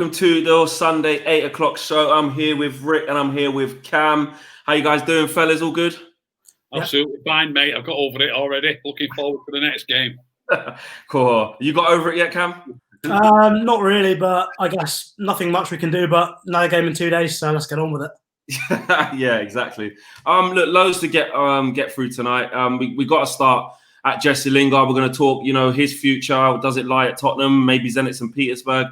Welcome to the Sunday 8 o'clock show. I'm here with Rick and I'm here with Cam. How you guys doing, fellas? All good? Absolutely fine, mate. I've got over it already. Looking forward to the next game. Cool. You got over it yet, Cam? Not really, but I guess nothing much we can do. But another game in 2 days, so let's get on with it. Yeah, exactly. Look, loads to get through tonight. We got to start at Jesse Lingard. We're going to talk, his future. Does it lie at Tottenham? Maybe Zenit St. Petersburg.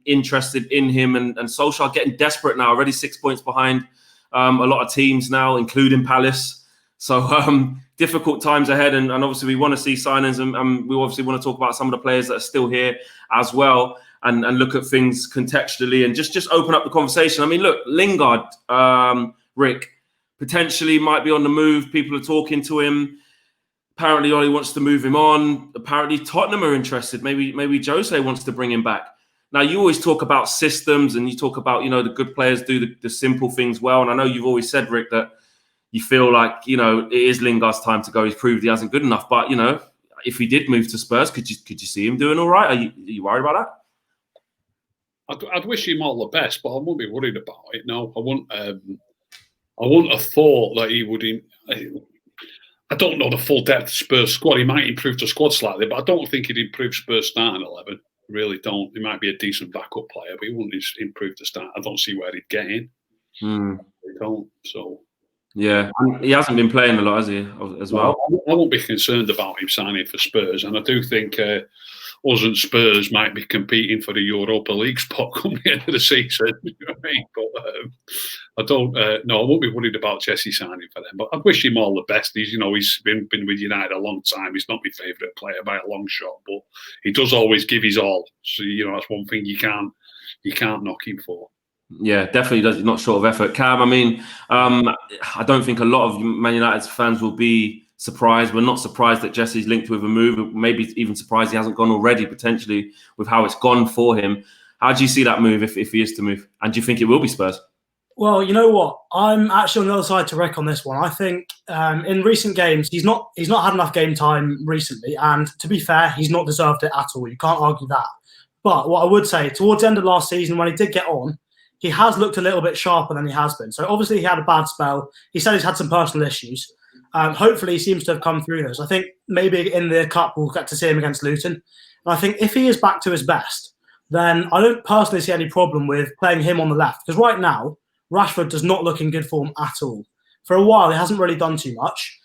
Interested in him and Solskjaer getting desperate now. Already 6 points behind a lot of teams now, including Palace. So difficult times ahead, and obviously we want to see signings, and we obviously want to talk about some of the players that are still here as well, and look at things contextually and just open up the conversation. I mean, look, Lingard, Rick, potentially might be on the move. People are talking to him. Apparently, Ollie wants to move him on. Apparently, Tottenham are interested. Maybe Jose wants to bring him back. Now, you always talk about systems, and you talk about the good players do the simple things well. And I know you've always said, Rick, that you feel like it is Lingard's time to go. He's proved he hasn't good enough. But if he did move to Spurs, could you see him doing all right? Are you worried about that? I'd wish him all the best, but I wouldn't be worried about it. No, I wouldn't have thought that he would. I don't know the full depth of Spurs squad. He might improve the squad slightly, but I don't think he'd improve Spurs starting 11. I really don't. He might be a decent backup player, but he wouldn't improve the start. I don't see where he'd get in. They don't. So. Yeah, he hasn't been playing a lot, has he, as well? I won't be concerned about him signing for Spurs, and I do think us and Spurs might be competing for the Europa League spot come the end of the season. You know what I mean? But I don't. No, I won't be worried about Jesse signing for them. But I wish him all the best. He's been with United a long time. He's not my favourite player by a long shot, but he does always give his all. So that's one thing you can't knock him for. Yeah, definitely does. Not short of effort. Cam, I mean, I don't think a lot of Man United's fans will be surprised. We're not surprised that Jesse's linked with a move. Maybe even surprised he hasn't gone already, potentially, with how it's gone for him. How do you see that move if he is to move? And do you think it will be Spurs? Well, you know what? I'm actually on the other side to Rick on this one. I think in recent games, he's not had enough game time recently. And to be fair, he's not deserved it at all. You can't argue that. But what I would say, towards the end of last season, when he did get on, he has looked a little bit sharper than he has been. So obviously he had a bad spell. He said he's had some personal issues. Hopefully he seems to have come through those. I think maybe in the Cup we'll get to see him against Luton. And I think if he is back to his best, then I don't personally see any problem with playing him on the left. Because right now, Rashford does not look in good form at all. For a while, he hasn't really done too much.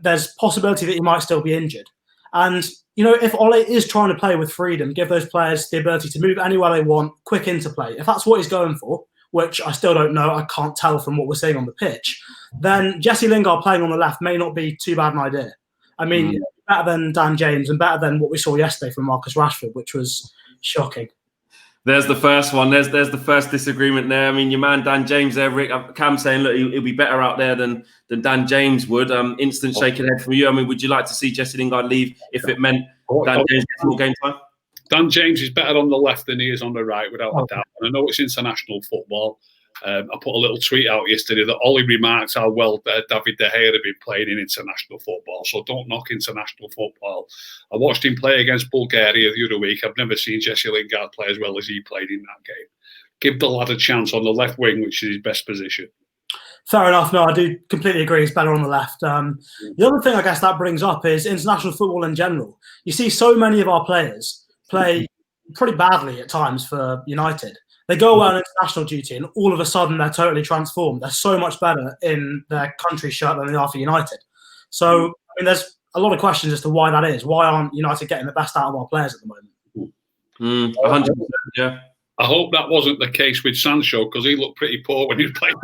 There's possibility that he might still be injured. And if Ole is trying to play with freedom, give those players the ability to move anywhere they want, quick interplay, if that's what he's going for, which I still don't know, I can't tell from what we're seeing on the pitch, then Jesse Lingard playing on the left may not be too bad an idea. I mean, better than Dan James and better than what we saw yesterday from Marcus Rashford, which was shocking. There's the first one. There's the first disagreement there. I mean, your man Dan James there, Rick. Cam saying, look, he'll be better out there than Dan James would. Instant shaking head from you. I mean, would you like to see Jesse Lingard leave if it meant Dan James gets more game time? Dan James is better on the left than he is on the right, without a doubt. And I know it's international football. I put a little tweet out yesterday that Ollie remarks how well David De Gea had been playing in international football. So don't knock international football. I watched him play against Bulgaria the other week. I've never seen Jesse Lingard play as well as he played in that game. Give the lad a chance on the left wing, which is his best position. Fair enough. No, I do completely agree. He's better on the left. The other thing I guess that brings up is international football in general. You see so many of our players play pretty badly at times for United. They go away on international duty and all of a sudden they're totally transformed. They're so much better in their country shirt than they are for United. So, I mean, there's a lot of questions as to why that is. Why aren't United getting the best out of our players at the moment? 100%, yeah. I hope that wasn't the case with Sancho, because he looked pretty poor when he was playing.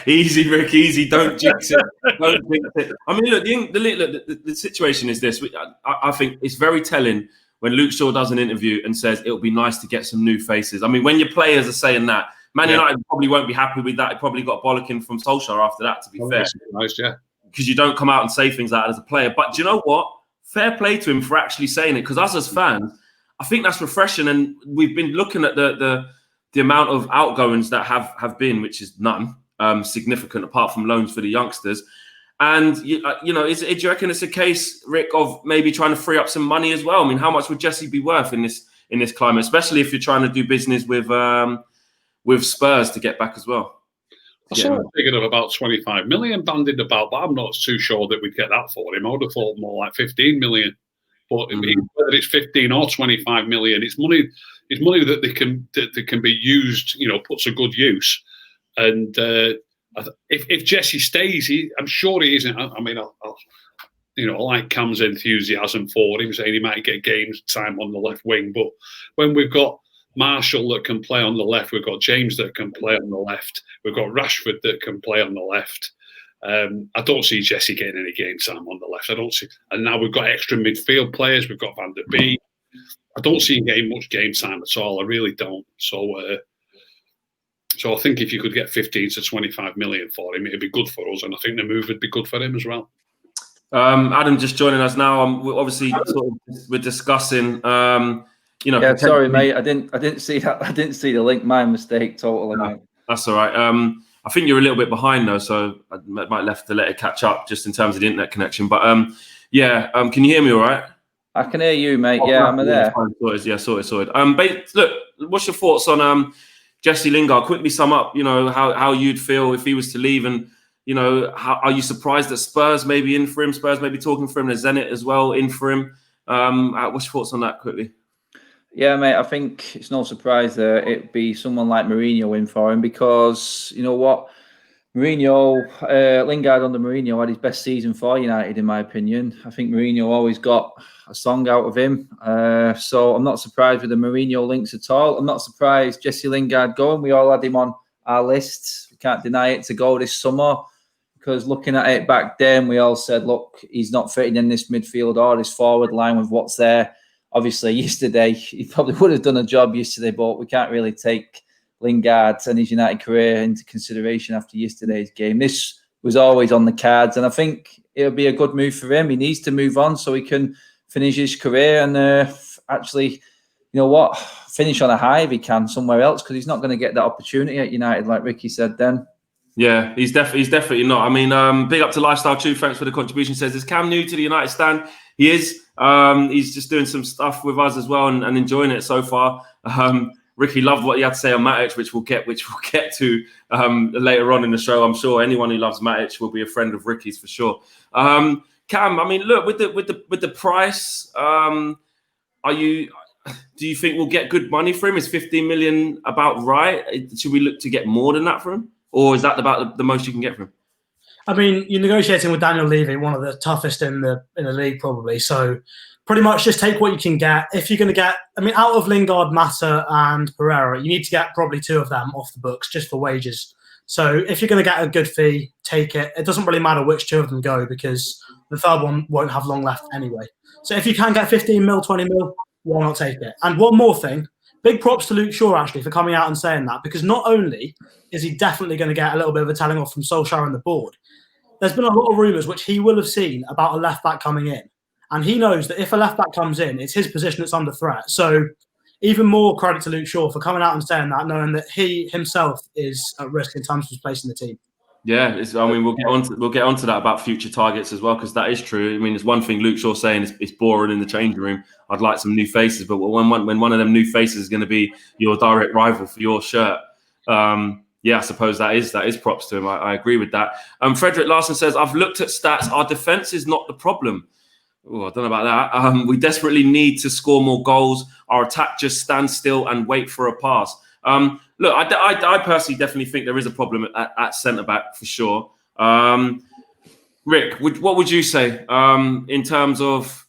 Easy, Rick, easy. Don't jinx it. Don't jinx it. I mean, look, the situation is this. I think it's very telling when Luke Shaw does an interview and says it'll be nice to get some new faces. I mean, when your players are saying that, Man United probably won't be happy with that. It probably got bollocking from Solskjaer after that, to be fair. Nice, yeah. Because you don't come out and say things like that as a player. But do you know what? Fair play to him for actually saying it. Because us as fans, I think that's refreshing. And we've been looking at the amount of outgoings that have been, which is none, significant apart from loans for the youngsters. And, do you reckon it's a case, Rick, of maybe trying to free up some money as well? I mean, how much would Jesse be worth in this in this climate, especially if you're trying to do business with Spurs to get back as well. I saw a figure of about 25 million bandied about, but I'm not too sure that we'd get that for him. I would have thought more like 15 million. But whether it's 15 or 25 million, it's money. It's money that they can be used, put to good use. And if Jesse stays, I'm sure he isn't. I mean, I like Cam's enthusiasm for him, saying he might get game time on the left wing. But when we've got Marshall that can play on the left, we've got James that can play on the left, we've got Rashford that can play on the left. I don't see Jesse getting any game time on the left. I don't see, and now we've got extra midfield players. We've got Van der Beek. I don't see him getting much game time at all. I really don't. So I think if you could get 15 to 25 million for him, it'd be good for us, and I think the move would be good for him as well. Adam just joining us now. We're discussing. Yeah, sorry, mate. I didn't see that. I didn't see the link. My mistake, totally, mate. That's all right. I think you're a little bit behind though, so I might have to let it catch up just in terms of the internet connection. But can you hear me all right? I can hear you, mate. Yeah, I'm there. Sorted. Look, what's your thoughts on Jesse Lingard? Quickly sum up, how you'd feel if he was to leave, and how are you surprised that Spurs may be in for him? Spurs may be talking for him. There's Zenit as well in for him. What's your thoughts on that quickly? Yeah, mate, I think it's no surprise that it'd be someone like Mourinho in for him, because you know what? Lingard under Mourinho had his best season for United, in my opinion. I think Mourinho always got a song out of him. So I'm not surprised with the Mourinho links at all. I'm not surprised Jesse Lingard going. We all had him on our list. We can't deny it, to go this summer, because looking at it back then, we all said, look, he's not fitting in this midfield or this forward line with what's there. Obviously, yesterday, he probably would have done a job yesterday, but we can't really take Lingard and his United career into consideration after yesterday's game. This was always on the cards, and I think it'll be a good move for him. He needs to move on so he can finish his career and actually, finish on a high if he can somewhere else, because he's not going to get that opportunity at United, like Ricky said then. Yeah, he's definitely not. I mean, big up to Lifestyle Chew. Thanks for the contribution. Says, is Cam new to the United stand? He is. He's just doing some stuff with us as well and enjoying it so far. Ricky loved what he had to say on Matic, which we'll get to later on in the show. I'm sure anyone who loves Matic will be a friend of Ricky's for sure. Cam, I mean, look, with the price, do you think we'll get good money for him? Is 15 million about right? Should we look to get more than that for him, or is that about the most you can get for him? I mean, you're negotiating with Daniel Levy, one of the toughest in the league probably. So pretty much just take what you can get. If you're going to get, out of Lingard, Mata and Pereira, you need to get probably two of them off the books just for wages. So if you're going to get a good fee, take it. It doesn't really matter which two of them go, because the third one won't have long left anyway. So if you can get 15 mil, 20 mil, why not take it? And one more thing, big props to Luke Shaw actually for coming out and saying that, because not only is he definitely going to get a little bit of a telling off from Solskjaer and the board, there's been a lot of rumours which he will have seen about a left back coming in. And he knows that if a left back comes in, it's his position that's under threat. So even more credit to Luke Shaw for coming out and saying that, knowing that he himself is at risk in terms of his place in the team. Yeah, we'll get onto that about future targets as well, because that is true. I mean, it's one thing Luke Shaw saying it's boring in the changing room. I'd like some new faces, but when one of them new faces is going to be your direct rival for your shirt, I suppose that is props to him. I agree with that. Frederick Larson says, I've looked at stats. Our defence is not the problem. Oh, I don't know about that. We desperately need to score more goals. Our attack just stands still and wait for a pass. Look, I personally definitely think there is a problem at centre-back for sure. Rick, what would you say in terms of,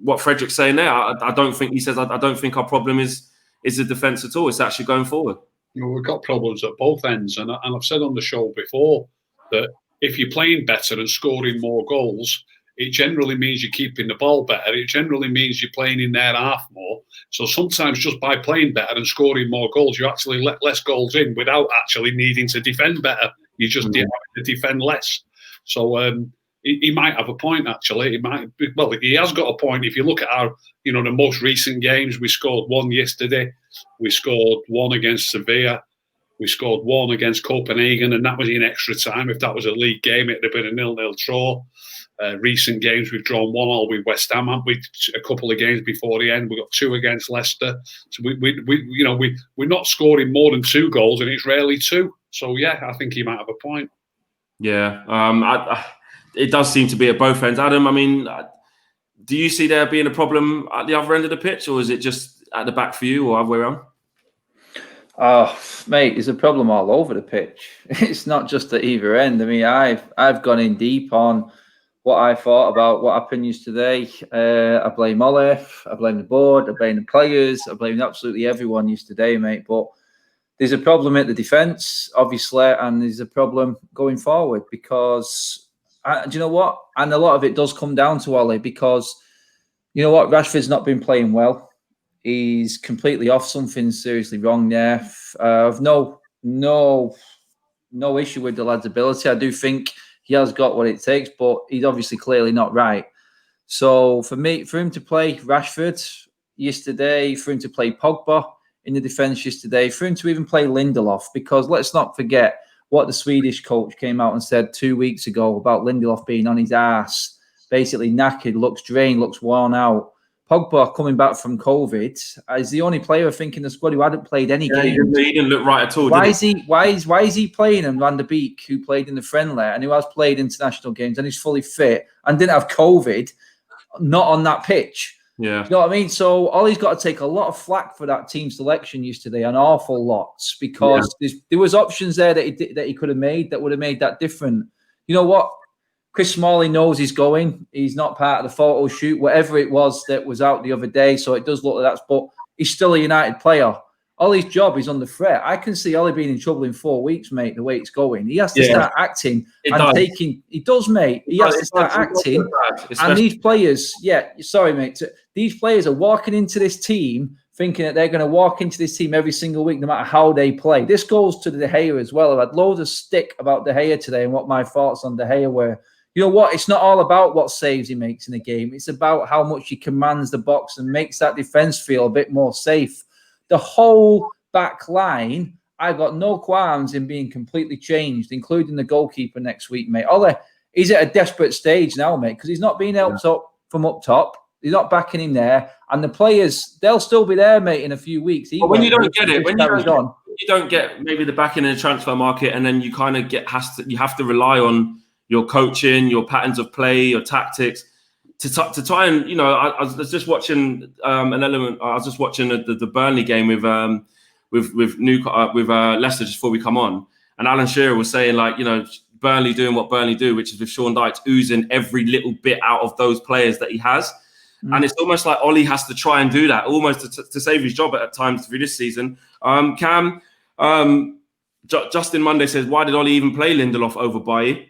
what Frederick's saying there? I don't think our problem is the defence at all. It's actually going forward. We've got problems at both ends. And I've said on the show before that if you're playing better and scoring more goals, it generally means you're keeping the ball better. It generally means you're playing in their half more. So sometimes just by playing better and scoring more goals, you actually let less goals in without actually needing to defend better. You just having to defend less. So he might have a point, actually. He has got a point. If you look at our, the most recent games, we scored one yesterday. We scored one against Sevilla. We scored 1 against Copenhagen, and that was in extra time. If that was a league game, it'd have been a 0-0 draw. Recent games, we've drawn 1-1 with West Ham, haven't we? A couple of games before the end, we got 2 against Leicester. So we're not scoring more than 2 goals, and it's rarely 2. So yeah, I think he might have a point. Yeah, it does seem to be at both ends. Adam, I mean, do you see there being a problem at the other end of the pitch, or is it just at the back for you, or other way around? Oh, mate, there's a problem all over the pitch. It's not just at either end. I mean, I've gone in deep on what I thought about what happened yesterday. I blame Ollie, I blame the board, I blame the players, I blame absolutely everyone yesterday, mate. But there's a problem at the defence, obviously, and there's a problem going forward because, do you know what? And a lot of it does come down to Ollie because, you know what? Rashford's not been playing well. He's completely off. Something seriously wrong there. I've no issue with the lad's ability. I do think he has got what it takes, but he's obviously clearly not right. So for him to play Rashford yesterday, for him to play Pogba in the defence yesterday, for him to even play Lindelof, because let's not forget what the Swedish coach came out and said 2 weeks ago about Lindelof being on his ass, basically knackered, looks drained, looks worn out. Pogba coming back from COVID is the only player I think in the squad who hadn't played any games. He didn't look right at all. Why is he playing? And Van der Beek, who played in the friendly and who has played international games and is fully fit and didn't have COVID, not on that pitch. Yeah, you know what I mean. So Ollie's got to take a lot of flack for that team selection yesterday, an awful lot, because there was options there that he could have made that would have made that different. You know what? Chris Smalling knows he's going. He's not part of the photo shoot, whatever it was that was out the other day. So it does look like that, but he's still a United player. Ollie's job is under threat. I can see Ollie being in trouble in 4 weeks, mate, the way it's going. He has to start acting and taking... He does, mate. He has to start acting. And these players... Yeah, sorry, mate. These players are walking into this team thinking that they're going to walk into this team every single week, no matter how they play. This goes to De Gea as well. I've had loads of stick about De Gea today and what my thoughts on De Gea were. You know what? It's not all about what saves he makes in the game. It's about how much he commands the box and makes that defence feel a bit more safe. The whole back line, I got no qualms in being completely changed, including the goalkeeper next week, mate. Ollie, he's at a desperate stage now, mate, because he's not being helped up from up top. He's not backing him there. And the players, they'll still be there, mate, in a few weeks. But when you don't get it, you don't get maybe the backing in the transfer market, and then you kind of you have to rely on your coaching, your patterns of play, your tactics, to try and, you know, I was just watching I was just watching the Burnley game with Leicester just before we come on, and Alan Shearer was saying, like, you know, Burnley doing what Burnley do, which is with Sean Dyche oozing every little bit out of those players that he has. And it's almost like Ollie has to try and do that, almost to save his job at times through this season. Cam, Justin Monday says, why did Ollie even play Lindelof over Bailly?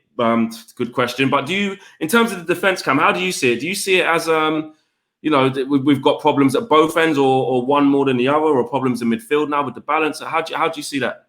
Good question. But in terms of the defence, Cam, how do you see it? Do you see it as, you know, we've got problems at both ends, or one more than the other, or problems in midfield now with the balance? How do you see that?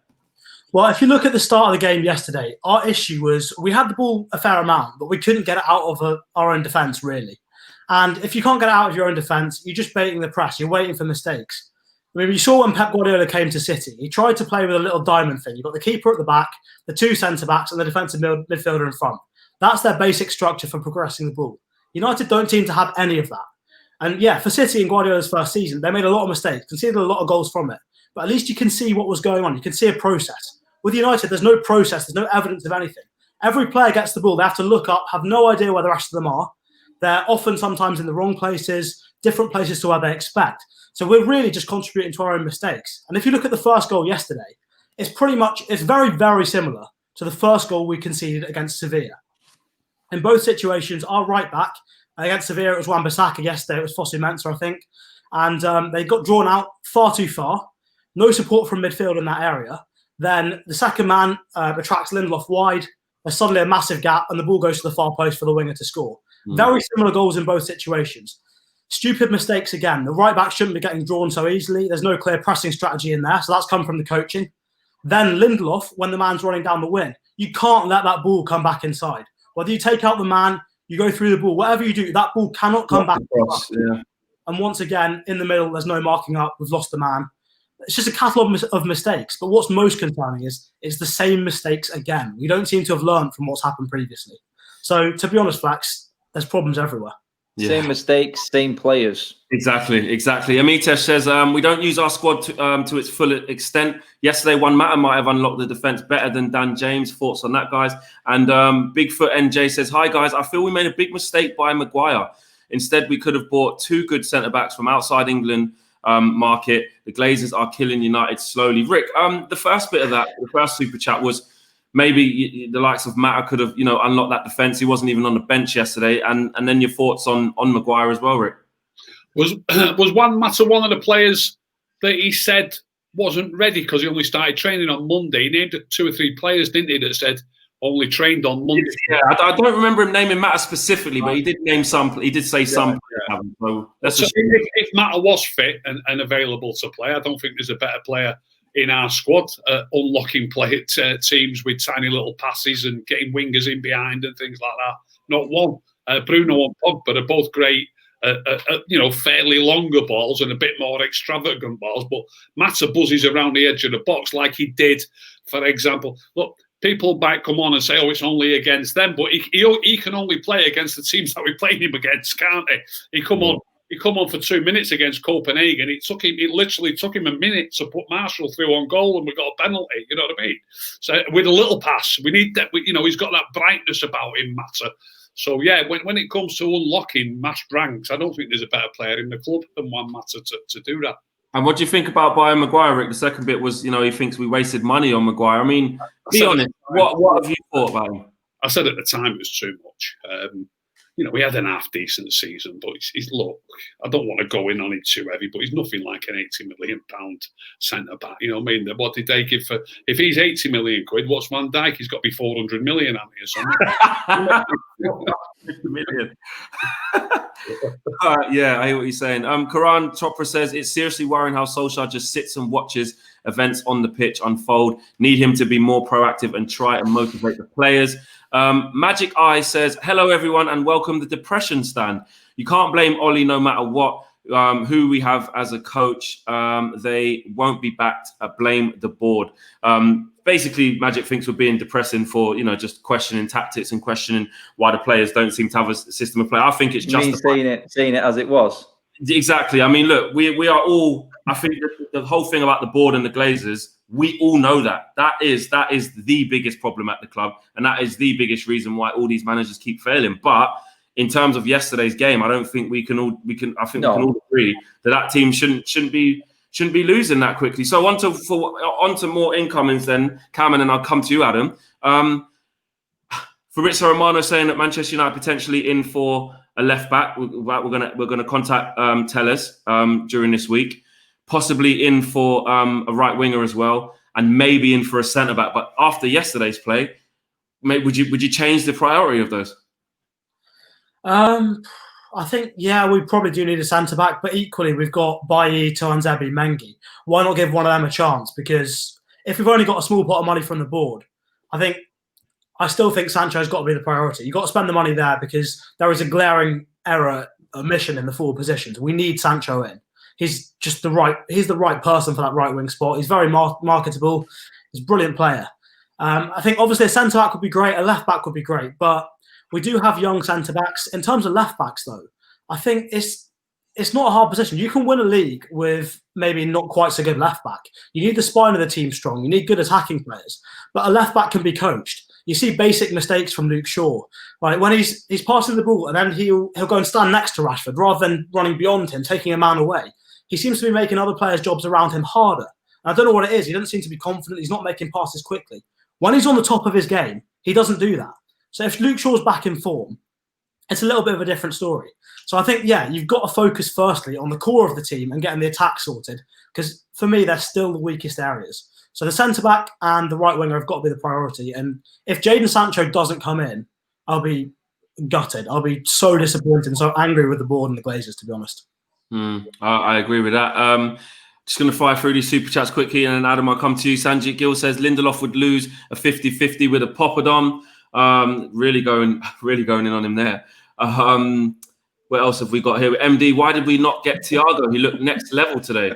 Well, if you look at the start of the game yesterday, our issue was we had the ball a fair amount, but we couldn't get it out of our own defence, really. And if you can't get it out of your own defence, you're just baiting the press. You're waiting for mistakes. I mean, you saw when Pep Guardiola came to City, he tried to play with a little diamond thing. You've got the keeper at the back, the 2 centre-backs, and the defensive midfielder in front. That's their basic structure for progressing the ball. United don't seem to have any of that. And yeah, for City in Guardiola's first season, they made a lot of mistakes, conceded a lot of goals from it. But at least you can see what was going on. You can see a process. With United, there's no process. There's no evidence of anything. Every player gets the ball. They have to look up, have no idea where the rest of them are. They're often sometimes in the wrong places, different places to where they expect. So we're really just contributing to our own mistakes. And if you look at the first goal yesterday, it's very, very similar to the first goal we conceded against Sevilla. In both situations, our right back, against Sevilla, it was Wan-Bissaka. Yesterday, it was Fosu Mensah, I think. And they got drawn out far too far. No support from midfield in that area. Then the second man attracts Lindelof wide. There's suddenly a massive gap, and the ball goes to the far post for the winger to score. Very similar goals in both situations. Stupid mistakes again. The right back shouldn't be getting drawn so easily. There's no clear pressing strategy in there, so that's come from the coaching. Then Lindelof, when the man's running down the wing, you can't let that ball come back inside. Whether you take out the man, you go through the ball, whatever you do, that ball cannot come back across. Yeah. And once again, in the middle, there's no marking up. We've lost the man. it's just a catalogue of mistakes. But what's most concerning is it's the same mistakes again. We don't seem to have learned from what's happened previously. So to be honest, Flax, there's problems everywhere. Yeah. Same mistakes, same players. Exactly. Amitesh says we don't use our squad to its full extent. Yesterday, Juan Mata might have unlocked the defence better than Dan James. Thoughts on that, guys? And Bigfoot NJ says, hi, guys. I feel we made a big mistake by Maguire. Instead, we could have bought 2 good centre-backs from outside England market. The Glazers are killing United slowly. Rick, the first bit of that, the first super chat was maybe the likes of Mata could have, unlocked that defence. He wasn't even on the bench yesterday. And then your thoughts on Maguire as well, Rick? Was Juan Mata one of the players that he said wasn't ready because he only started training on Monday? He named 2 or 3 players, didn't he, that said only trained on Monday? Yeah, I don't remember him naming Mata specifically, but he did name some. He did say some. Yeah. So if Mata was fit and available to play, I don't think there's a better player in our squad, unlocking play at teams with tiny little passes and getting wingers in behind and things like that. Not one. Bruno and Pogba are both great, fairly longer balls and a bit more extravagant balls. But Mata buzzes around the edge of the box like he did, for example. Look, people might come on and say, oh, it's only against them. But he can only play against the teams that we're playing him against, can't he? He come on for 2 minutes against Copenhagen. It literally took him a minute to put Marshall through on goal, and we got a penalty. You know what I mean? So with a little pass, we need that. He's got that brightness about him, Mata. So yeah, when it comes to unlocking mass ranks, I don't think there's a better player in the club than Juan Mata to do that. And what do you think about buying Maguire, Rick? The second bit was, he thinks we wasted money on Maguire. I mean, be honest, what have you thought about him? I said at the time it was too much. We had an half-decent season, but look, I don't want to go in on it too heavy, but he's nothing like an £80 million centre-back. You know what I mean? What did they give for... If he's 80 million quid, what's Van Dijk? He's got to be 400 million, hasn't he, or something? 50 million. Yeah, I hear what you're saying. Karan Chopra says, it's seriously worrying how Solskjaer just sits and watches events on the pitch unfold. Need him to be more proactive and try and motivate the players. Magic Eye says, hello, everyone, and welcome the Depression Stand. You can't blame Ollie no matter what, who we have as a coach. They won't be backed. Blame the board. Basically, Magic thinks we're being depressing for, just questioning tactics and questioning why the players don't seem to have a system of play. I think it's just seeing it as it was. Exactly. I mean, look, we are all, I think the whole thing about the board and the Glazers, we all know that. That is the biggest problem at the club. And that is the biggest reason why all these managers keep failing. But in terms of yesterday's game, I don't think we can all agree that team shouldn't be losing that quickly. So on to more incomings then, Cam, and then I'll come to you, Adam. Fabrizio Romano saying that Manchester United potentially in for a left back. We're gonna contact Tellers during this week, possibly in for a right winger as well, and maybe in for a centre back. But after yesterday's play, would you change the priority of those? I think, we probably do need a centre-back, but equally we've got Bailly, Tuanzebe, Mengi. Why not give one of them a chance? Because if we've only got a small pot of money from the board, I still think Sancho's got to be the priority. You've got to spend the money there because there is a glaring omission in the forward positions. We need Sancho in. He's the right person for that right wing spot. He's very marketable. He's a brilliant player. I think obviously a centre-back would be great, a left-back would be great, but we do have young centre-backs. In terms of left-backs, though, I think it's not a hard position. You can win a league with maybe not quite so good left-back. You need the spine of the team strong. You need good attacking players. But a left-back can be coached. You see basic mistakes from Luke Shaw. Right? When he's passing the ball and then he'll go and stand next to Rashford rather than running beyond him, taking a man away. He seems to be making other players' jobs around him harder. And I don't know what it is. He doesn't seem to be confident. He's not making passes quickly. When he's on the top of his game, he doesn't do that. So if Luke Shaw's back in form, it's a little bit of a different story. So I think, you've got to focus firstly on the core of the team and getting the attack sorted, because for me, they're still the weakest areas. So the centre-back and the right winger have got to be the priority. And if Jadon Sancho doesn't come in, I'll be gutted. I'll be so disappointed and so angry with the board and the Glazers, to be honest. I agree with that. Just going to fire through these super chats quickly, and then Adam, I'll come to you. Sanjit Gill says Lindelof would lose a 50-50 with a Poppadom. Really going in on him there. What else have we got here? MD, why did we not get Thiago? He looked next level today.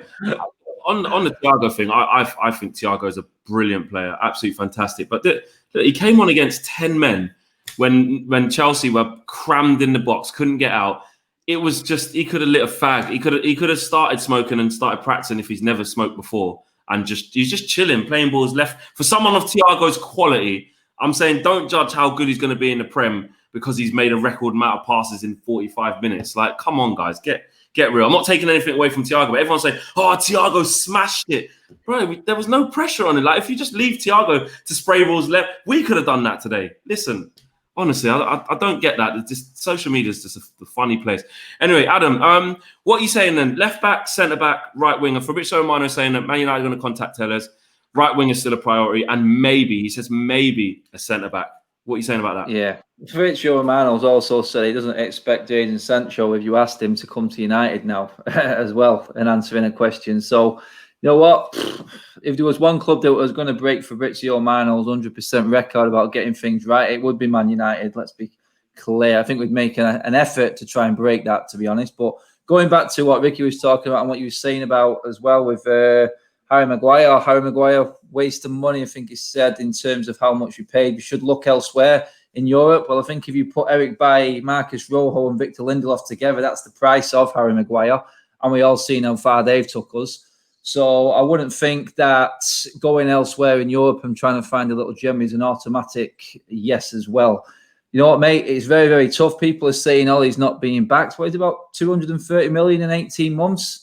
on the Thiago thing, I think Thiago is a brilliant player, absolutely fantastic. But he came on against 10 men when Chelsea were crammed in the box, couldn't get out. It was just, he could have lit a fag. He could have started smoking and started practicing if he's never smoked before, and he's just chilling, playing balls left. For someone of Thiago's quality, I'm saying don't judge how good he's going to be in the Prem because he's made a record amount of passes in 45 minutes. Like, come on, guys, get real. I'm not taking anything away from Thiago, but everyone's saying, oh, Thiago smashed it. Bro, there was no pressure on it. Like, if you just leave Thiago to spray balls left, we could have done that today. Listen, honestly, I don't get that. It's just, social media is just a funny place. Anyway, Adam, what are you saying then? Left back, centre back, right winger. Fabrizio Romano is saying that Man United are going to contact Tellers. Right wing is still a priority, and maybe a centre back. What are you saying about that? Yeah, Fabrizio Romano's also said he doesn't expect Jadon Sancho, if you asked him, to come to United now as well, and answering a question. So, you know what? If there was one club that was going to break Fabrizio Romano's 100% record about getting things right, it would be Man United. Let's be clear. I think we'd make an effort to try and break that, to be honest. But going back to what Ricky was talking about and what you were saying about as well with Harry Maguire wasting money, I think he said, in terms of how much we paid. We should look elsewhere in Europe. Well, I think if you put Eric Bailly, Marcus Rojo and Victor Lindelof together, that's the price of Harry Maguire. And we all seen how far they've took us. So I wouldn't think that going elsewhere in Europe and trying to find a little gem is an automatic yes as well. You know what, mate? It's very, very tough. People are saying, oh, he's not being backed. What is it, about 230 million in 18 months?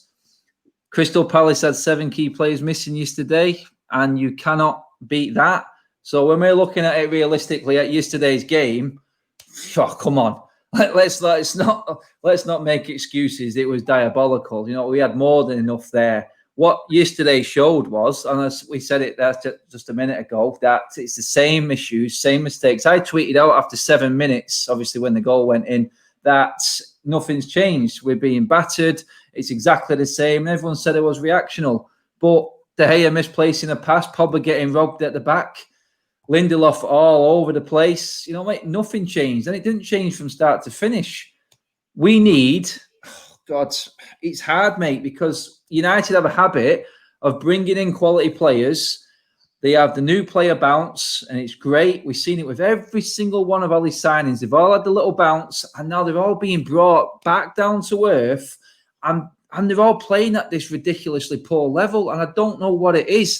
Crystal Palace had 7 key players missing yesterday, and you cannot beat that. So when we're looking at it realistically at yesterday's game, oh, come on, let's not make excuses. It was diabolical. You know, we had more than enough there. What yesterday showed was, and as we said it there just a minute ago, that it's the same issues, same mistakes. I tweeted out after 7 minutes, obviously when the goal went in, that nothing's changed. We're being battered. It's exactly the same. Everyone said it was reactional. But De Gea misplacing a pass, Pogba getting robbed at the back, Lindelof all over the place. You know, mate, nothing changed. And it didn't change from start to finish. We need, God, it's hard, mate, because United have a habit of bringing in quality players. They have the new player bounce, and it's great. We've seen it with every single one of Ollie's signings. They've all had the little bounce, and now they're all being brought back down to earth. And they're all playing at this ridiculously poor level, and I don't know what it is.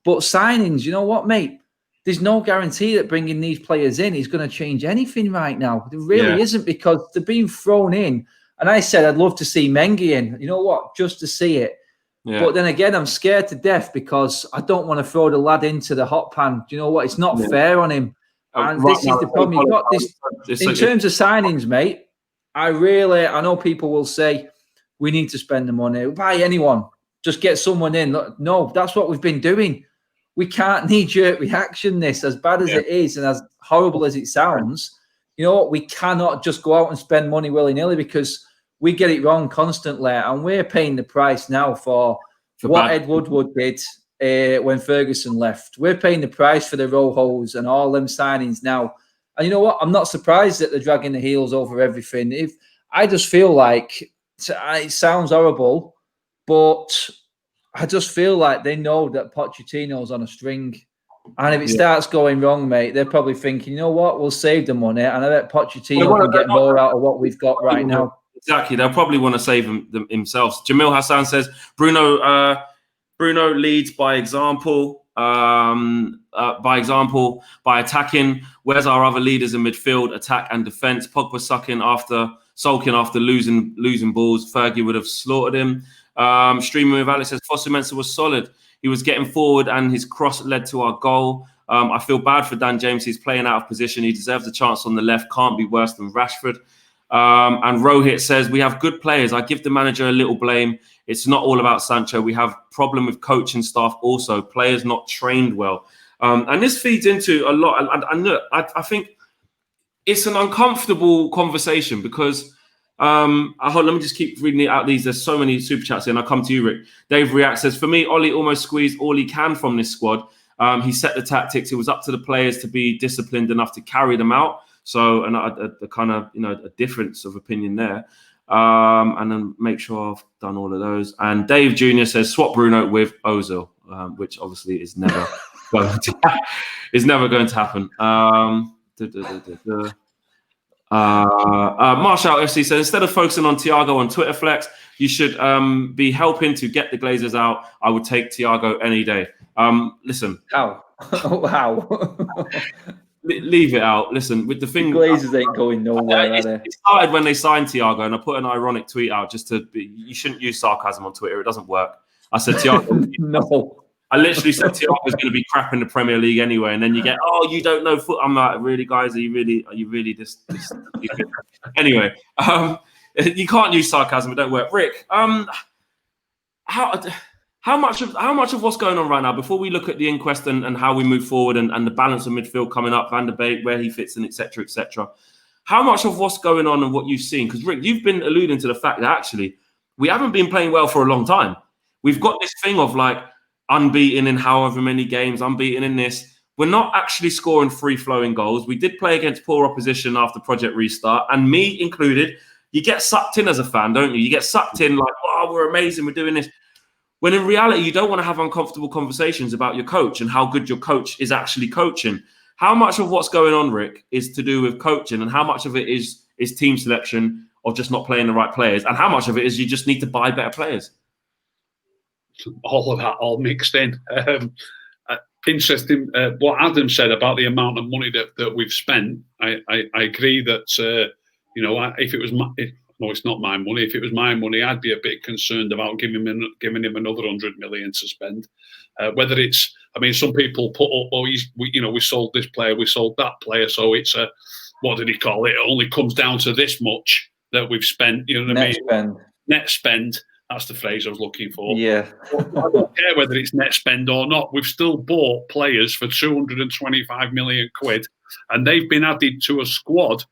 But signings, you know what, mate? There's no guarantee that bringing these players in is going to change anything right now. There really isn't, because they're being thrown in. And I said I'd love to see Mengi in. You know what? Just to see it. Yeah. But then again, I'm scared to death because I don't want to throw the lad into the hot pan. Do you know what? It's not fair on him. And this is the problem. You've got this in terms of signings, mate. I know people will say, we need to spend the money. Buy anyone. Just get someone in. No, that's what we've been doing. We can't knee-jerk reaction this, as bad as it is and as horrible as it sounds. You know what? We cannot just go out and spend money willy-nilly, because we get it wrong constantly. And we're paying the price now for what Ed Woodward did when Ferguson left. We're paying the price for the Rojos and all them signings now. And you know what? I'm not surprised that they're dragging the heels over everything. I just feel like, it sounds horrible, but I just feel like they know that Pochettino's on a string. And if it starts going wrong, mate, they're probably thinking, you know what, we'll save the money. And I bet Pochettino can get more out of what we've got right now. Exactly. They'll probably want to save them themselves. Jamil Hassan says, Bruno leads by example. By attacking. Where's our other leaders in midfield, attack and defence? Pogba sulking after losing balls. Fergie would have slaughtered him. Streaming with Alex says Fosu Mensah was solid. He was getting forward and his cross led to our goal. I feel bad for Dan James. He's playing out of position. He deserves a chance on the left. Can't be worse than Rashford. And Rohit says, we have good players. I give the manager a little blame. It's not all about Sancho. We have problem with coaching staff also. Players not trained well. And this feeds into a lot. And look, I think it's an uncomfortable conversation because let me just keep reading it out. There's so many super chats here, and I'll come to you, Rick. Dave React says, for me, Ollie almost squeezed all he can from this squad. He set the tactics. It was up to the players to be disciplined enough to carry them out. So, and a kind of, a difference of opinion there. And then make sure I've done all of those. And Dave Jr. says swap Bruno with Ozil, which obviously is never going to happen. Marshall FC says instead of focusing on Thiago on Twitter Flex, you should be helping to get the Glazers out. I would take Thiago any day. Listen. How? How? Leave it out. Listen, with the thing, the Glazers ain't going nowhere. It started when they signed Thiago, and I put an ironic tweet out just to be. You shouldn't use sarcasm on Twitter; it doesn't work. I said Thiago. No. I literally said Thiago's going to be crap in the Premier League anyway, and then you get, oh, you don't know foot. I'm like, really, guys? Are you really this anyway? You can't use sarcasm; it don't work. Rick, How much of what's going on right now, before we look at the inquest and how we move forward and the balance of midfield coming up, Van der Beek, where he fits in, etc., how much of what's going on and what you've seen? Because Rick, you've been alluding to the fact that actually we haven't been playing well for a long time. We've got this thing of like unbeaten in however many games, unbeaten in this. We're not actually scoring free-flowing goals. We did play against poor opposition after Project Restart, and me included. You get sucked in as a fan, don't you? You get sucked in like, oh, we're amazing, we're doing this. When in reality, you don't want to have uncomfortable conversations about your coach and how good your coach is actually coaching. How much of what's going on, Rick, is to do with coaching, and how much of it is team selection or just not playing the right players, and how much of it is you just need to buy better players? All of that, all mixed in. Interesting what Adam said about the amount of money that we've spent. I agree that, if it was no, it's not my money. If it was my money, I'd be a bit concerned about giving him another 100 million to spend. Whether it's, some people put up, we sold this player, we sold that player, so it's a, what did he call it? It only comes down to this much that we've spent. You know what I mean? Spend. Net spend. That's the phrase I was looking for. Yeah. I don't care whether it's net spend or not. We've still bought players for 225 million quid, and they've been added to a squad.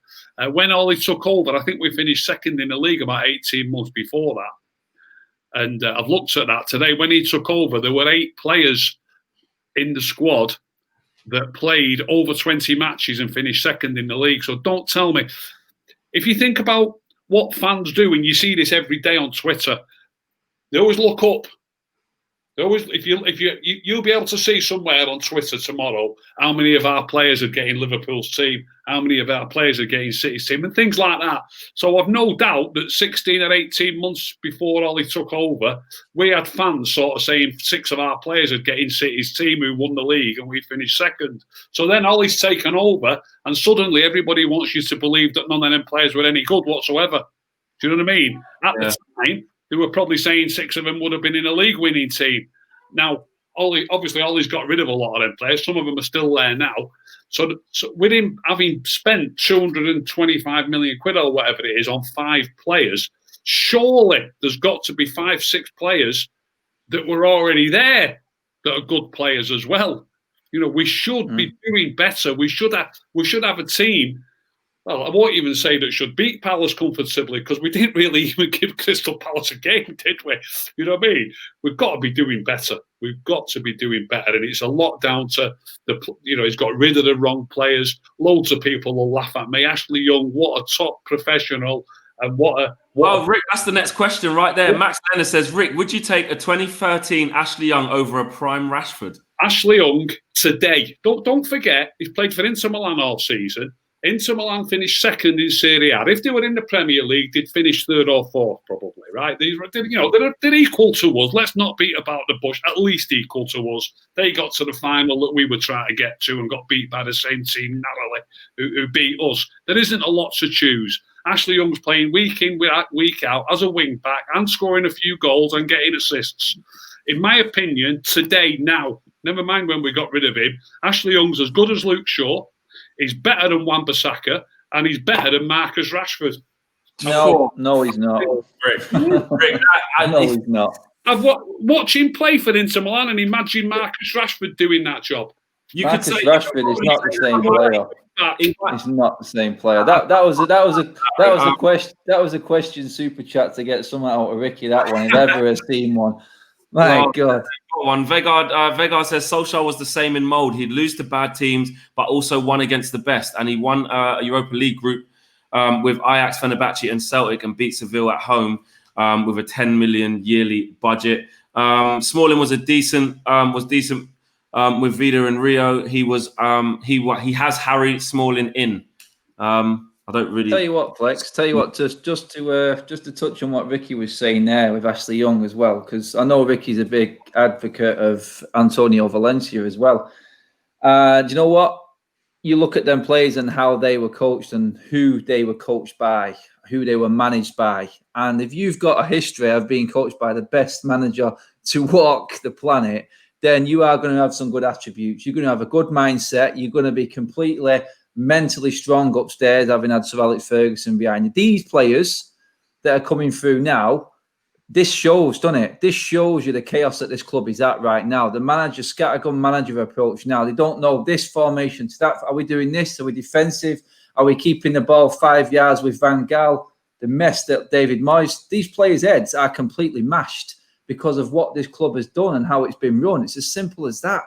When Ollie took over, I think we finished second in the league about 18 months before that. And I've looked at that today. When he took over, there were 8 players in the squad that played over 20 matches and finished second in the league. So don't tell me. If you think about what fans do, and you see this every day on Twitter, they always look up. You'll be able to see somewhere on Twitter tomorrow how many of our players are getting Liverpool's team, how many of our players are getting City's team, and things like that. So I've no doubt that 16 or 18 months before Ollie took over, we had fans sort of saying 6 of our players are getting City's team who won the league and we finished second. So then Ollie's taken over, and suddenly everybody wants you to believe that none of them players were any good whatsoever. Do you know what I mean? At the time, they were probably saying 6 of them would have been in a league-winning team. Now, Ollie's got rid of a lot of them players. Some of them are still there now. So with him having spent 225 million quid or whatever it is on 5 players, surely there's got to be 5-6 players that were already there that are good players as well. We should be doing better. We should have a team. Well, I won't even say that should beat Palace comfortably, because we didn't really even give Crystal Palace a game, did we? You know what I mean? We've got to be doing better. We've got to be doing better. And it's a lot down to, he's got rid of the wrong players. Loads of people will laugh at me. Ashley Young, what a top professional. And Rick, that's the next question right there. Max Lenner says, Rick, would you take a 2013 Ashley Young over a prime Rashford? Ashley Young today. Don't forget, he's played for Inter Milan all season. Inter Milan finished second in Serie A. If they were in the Premier League, they'd finish 3rd or 4th, probably, right? They're equal to us. Let's not beat about the bush. At least equal to us. They got to the final that we were trying to get to and got beat by the same team narrowly who beat us. There isn't a lot to choose. Ashley Young's playing week in, week out as a wing back and scoring a few goals and getting assists. In my opinion, today, now, never mind when we got rid of him, Ashley Young's as good as Luke Shaw. He's better than Wan-Bissaka, and he's better than Marcus Rashford. No, he's not. Rick, no, he's not. I've watched him play for Inter Milan, and imagine Marcus Rashford doing that job. Marcus Rashford is not the same player. He's not the same player. That was a question super chat to get something out of Ricky. That one, if ever has seen one. My God. One Vegard says Solskjaer was the same in mould. He'd lose to bad teams, but also won against the best, and he won a Europa League group with Ajax, Fenerbahce and Celtic and beat Seville at home with a 10 million yearly budget. Smalling was decent with Vida and Rio. He has Harry Smalling in. I don't really tell you what, Flex. Tell you what, just to touch on what Ricky was saying there with Ashley Young as well, because I know Ricky's a big advocate of Antonio Valencia as well. Do you know what? You look at them players and how they were coached and who they were coached by, who they were managed by. And if you've got a history of being coached by the best manager to walk the planet, then you are going to have some good attributes. You're going to have a good mindset. You're going to be completely mentally strong upstairs, having had Sir Alex Ferguson behind you. These players that are coming through now, this shows, doesn't it? This shows you the chaos that this club is at right now. The manager, scattergun manager approach now. They don't know this formation to that. Are we doing this? Are we defensive? Are we keeping the ball 5 yards with Van Gaal? The mess that David Moyes, these players' heads are completely mashed because of what this club has done and how it's been run. It's as simple as that.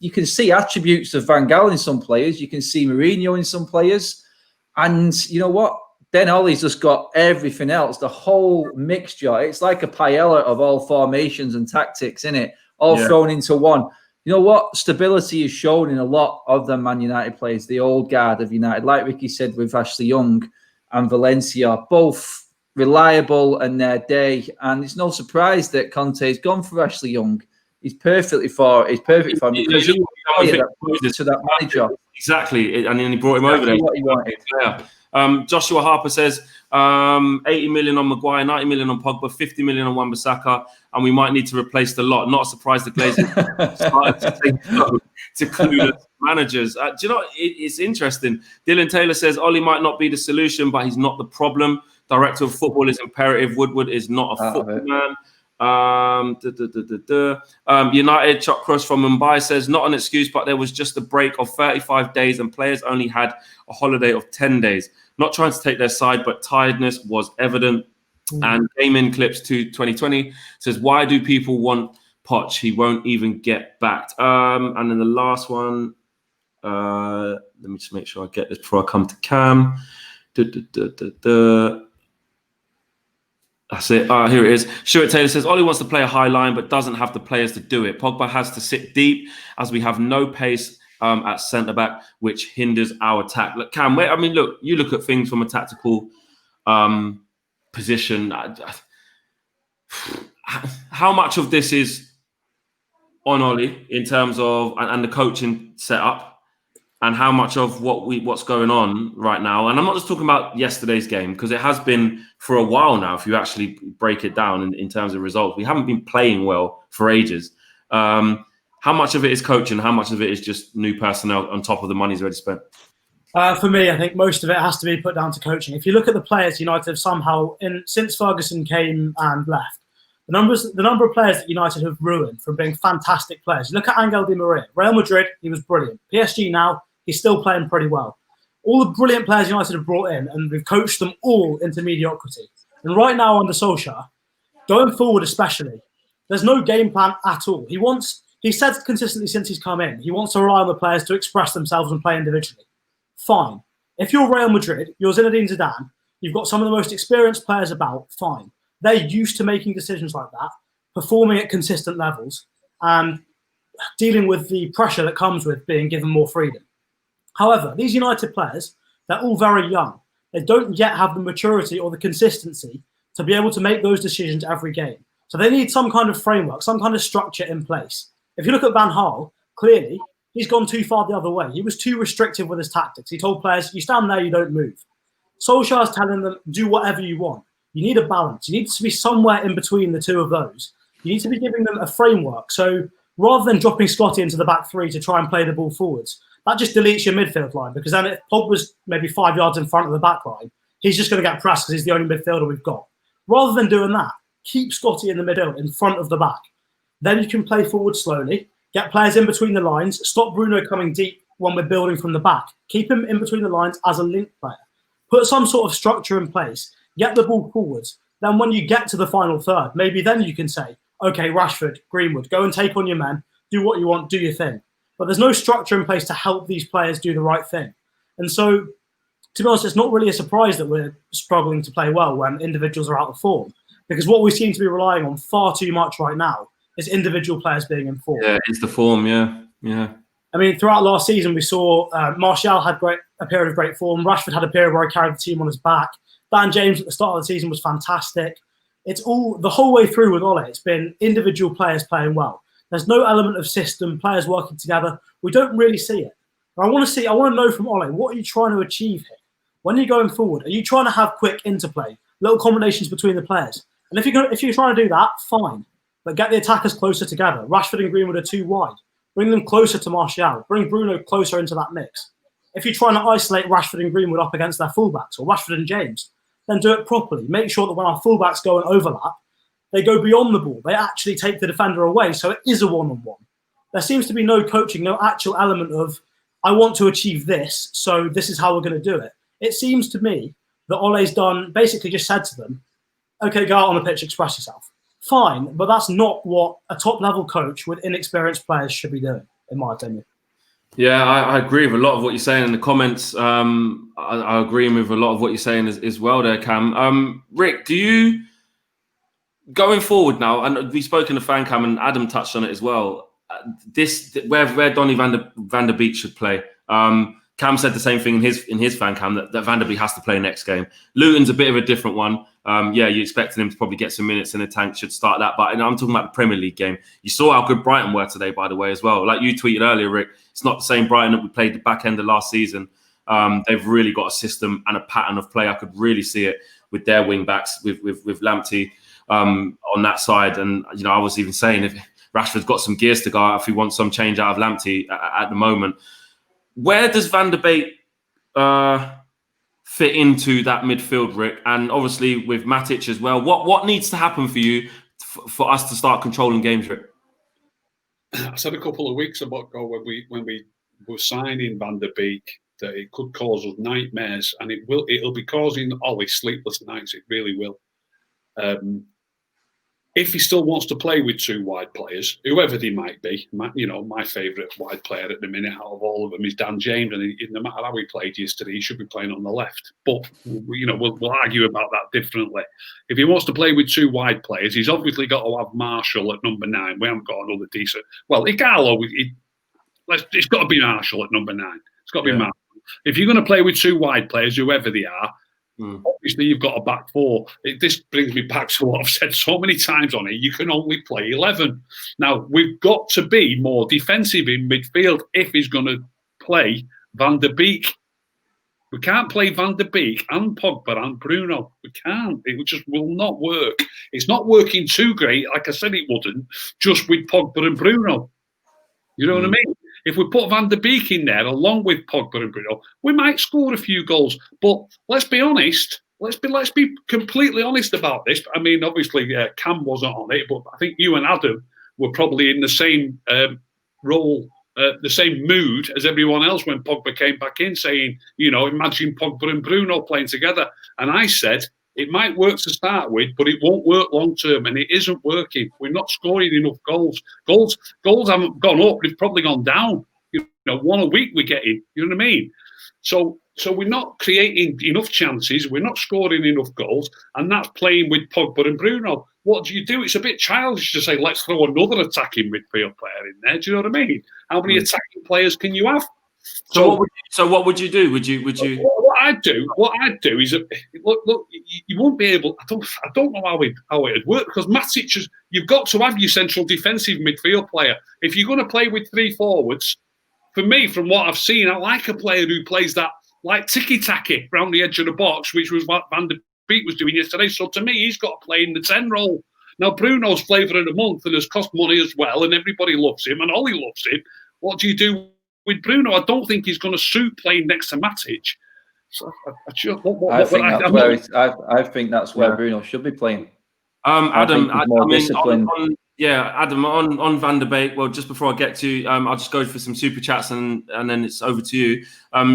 You can see attributes of Van Gaal in some players. You can see Mourinho in some players. And you know what? Ben Ollie's just got everything else, the whole mixture. It's like a paella of all formations and tactics, in it, all thrown into one. You know what? Stability is shown in a lot of the Man United players, the old guard of United. Like Ricky said with Ashley Young and Valencia, both reliable in their day. And it's no surprise that Conte's gone for Ashley Young. He's perfect for him because he was to that manager. Exactly, and then he brought him over there. What he wanted. Yeah. Joshua Harper says 80 million on Maguire, 90 million on Pogba, 50 million on Wan-Bissaka, and we might need to replace the lot. Not surprised the Glazers started to take no to clueless managers. Do you know, it's interesting. Dylan Taylor says Ollie might not be the solution, but he's not the problem. Director of football is imperative. Woodward is not a football man. United Chuck Cross from Mumbai says not an excuse, but there was just a break of 35 days and players only had a holiday of 10 days. Not trying to take their side, but tiredness was evident. And Damon Clips to 2020 says, why do people want Poch? He won't even get backed. And then the last one, let me just make sure I get this before I come to Cam. That's it. Here it is. Stuart Taylor says, Ollie wants to play a high line, but doesn't have the players to do it. Pogba has to sit deep as we have no pace at centre-back, which hinders our attack. Look, Cam, look, you look at things from a tactical position. How much of this is on Ollie in terms of, and the coaching setup, and how much of what's going on right now? And I'm not just talking about yesterday's game, because it has been for a while now, if you actually break it down in terms of results. We haven't been playing well for ages. How much of it is coaching? How much of it is just new personnel on top of the money's already spent? For me, I think most of it has to be put down to coaching. If you look at the players United have somehow, since Ferguson came and left, the number of players that United have ruined from being fantastic players. You look at Angel Di Maria. Real Madrid, he was brilliant. PSG now, he's still playing pretty well. All the brilliant players United have brought in, and we've coached them all into mediocrity. And right now under Solskjaer, going forward especially, there's no game plan at all. He said consistently since he's come in, he wants to rely on the players to express themselves and play individually. Fine. If you're Real Madrid, you're Zinedine Zidane, you've got some of the most experienced players about, fine. They're used to making decisions like that, performing at consistent levels, and dealing with the pressure that comes with being given more freedom. However, these United players, they're all very young. They don't yet have the maturity or the consistency to be able to make those decisions every game. So they need some kind of framework, some kind of structure in place. If you look at Van Gaal, clearly, he's gone too far the other way. He was too restrictive with his tactics. He told players, you stand there, you don't move. Solskjaer's telling them, do whatever you want. You need a balance. You need to be somewhere in between the two of those. You need to be giving them a framework. So rather than dropping Scotty into the back three to try and play the ball forwards, that just deletes your midfield line, because then if Pogba's maybe 5 yards in front of the back line, he's just going to get pressed because he's the only midfielder we've got. Rather than doing that, keep Scotty in the middle, in front of the back. Then you can play forward slowly, get players in between the lines, stop Bruno coming deep when we're building from the back. Keep him in between the lines as a link player. Put some sort of structure in place, get the ball forwards. Then when you get to the final third, maybe then you can say, okay, Rashford, Greenwood, go and take on your men, do what you want, do your thing. But there's no structure in place to help these players do the right thing. And so to be honest, it's not really a surprise that we're struggling to play well when individuals are out of form. Because what we seem to be relying on far too much right now is individual players being in form. Yeah, it's the form, yeah. I mean, throughout last season, we saw Martial had a period of great form. Rashford had a period where he carried the team on his back. Dan James at the start of the season was fantastic. It's all, the whole way through with Ole, it's been individual players playing well. There's no element of system, players working together. We don't really see it. I want to know from Ole, what are you trying to achieve here? When you're going forward, are you trying to have quick interplay, little combinations between the players? And if you're trying to do that, fine. But get the attackers closer together. Rashford and Greenwood are too wide. Bring them closer to Martial. Bring Bruno closer into that mix. If you're trying to isolate Rashford and Greenwood up against their fullbacks, or Rashford and James, then do it properly. Make sure that when our fullbacks go and overlap, they go beyond the ball. They actually take the defender away, so it is a one-on-one. There seems to be no coaching, no actual element of, I want to achieve this, so this is how we're going to do it. It seems to me that Ole's basically just said to them, okay, go out on the pitch, express yourself. Fine, but that's not what a top-level coach with inexperienced players should be doing, in my opinion. Yeah, I agree with a lot of what you're saying in the comments. I agree with a lot of what you're saying as well there, Cam. Rick, do you, going forward now, and we've spoken to Fan Cam and Adam touched on it as well, where Donny van der Beek should play. Cam said the same thing in his Fan Cam, that Van der Beek has to play next game. Luton's a bit of a different one. Yeah, you expected him to probably get some minutes in the tank, should start that. But I'm talking about the Premier League game. You saw how good Brighton were today, by the way, as well. Like you tweeted earlier, Rick, it's not the same Brighton that we played the back end of last season. They've really got a system and a pattern of play. I could really see it with their wing backs, with Lamptey on that side. And, you know, I was even saying if Rashford's got some gears to go out, if he wants some change out of Lamptey at the moment. Where does Van der Beek fit into that midfield, Rick? And obviously with Matic as well, what needs to happen for you for us to start controlling games, Rick? I said a couple of weeks ago when we were signing Van der Beek that it could cause us nightmares, and it'll be causing Ollie sleepless nights. It really will. If he still wants to play with two wide players, whoever they might be, my favourite wide player at the minute out of all of them is Dan James, and no matter how he played yesterday, he should be playing on the left. But we'll argue about that differently. If he wants to play with two wide players, he's obviously got to have Marshall at number 9. We haven't got another decent. Well, Igalo, it's got to be Marshall at number 9. It's got to be Marshall. If you're going to play with two wide players, whoever they are. Obviously, you've got a back four. This brings me back to what I've said so many times on it. You can only play 11. Now, we've got to be more defensive in midfield if he's going to play Van der Beek. We can't play Van der Beek and Pogba and Bruno. We can't. It just will not work. It's not working too great, like I said it wouldn't, just with Pogba and Bruno. You know what I mean? If we put Van der Beek in there along with Pogba and Bruno, we might score a few goals. But let's be honest. Let's be completely honest about this. I mean, obviously, Cam wasn't on it, but I think you and Adam were probably in the same role, the same mood as everyone else when Pogba came back in, saying, imagine Pogba and Bruno playing together. And I said, it might work to start with, but it won't work long term, and it isn't working. We're not scoring enough goals. Goals haven't gone up; they've probably gone down. One a week we're getting. You know what I mean? So we're not creating enough chances. We're not scoring enough goals, and that's playing with Pogba and Bruno. What do? It's a bit childish to say let's throw another attacking midfield player in there. Do you know what I mean? How many attacking players can you have? So what would you do? Would you? What I'd do is look. You won't be able. I don't know how it'd work because Matic you've got to have your central defensive midfield player. If you're going to play with 3 forwards, for me, from what I've seen, I like a player who plays that like ticky-tacky around the edge of the box, which was what Van der Beek was doing yesterday. So to me, he's got to play in the 10 role. Now Bruno's flavour of the month and has cost money as well, and everybody loves him, and Ollie loves him. What do you do with Bruno? I don't think he's going to suit playing next to Matic. So I think that's where Bruno should be playing. Adam, disciplined. Adam, on Van der Beek. Well, just before I get to, I'll just go for some super chats and then it's over to you.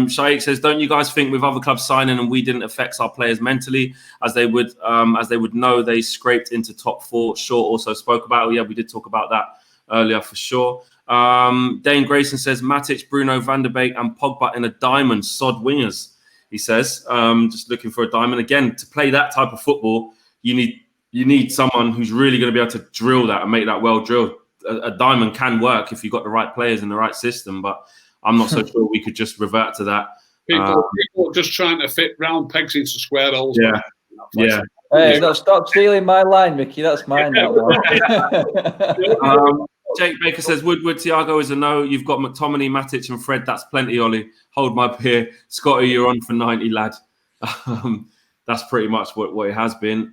Shaikh says, "Don't you guys think with other clubs signing and we didn't affect our players mentally as they would know they scraped into top 4?" Shaw also spoke about. Yeah, we did talk about that earlier for sure. Dane Grayson says Matic, Bruno, Van der Beek and Pogba in a diamond, sod wingers. he says. Just looking for a diamond. Again, to play that type of football, you need someone who's really going to be able to drill that and make that well drilled. A diamond can work if you've got the right players in the right system, but I'm not so sure we could just revert to that. People just trying to fit round pegs into square holes. Yeah. Yeah. Hey, no, stop stealing my line, Mickey. That's mine. That one. Jake Baker says Woodward, Thiago is a no. You've got McTominay, Matic, and Fred. That's plenty, Ollie. Hold my beer. Scotty, you're on for 90, lad. That's pretty much what it has been.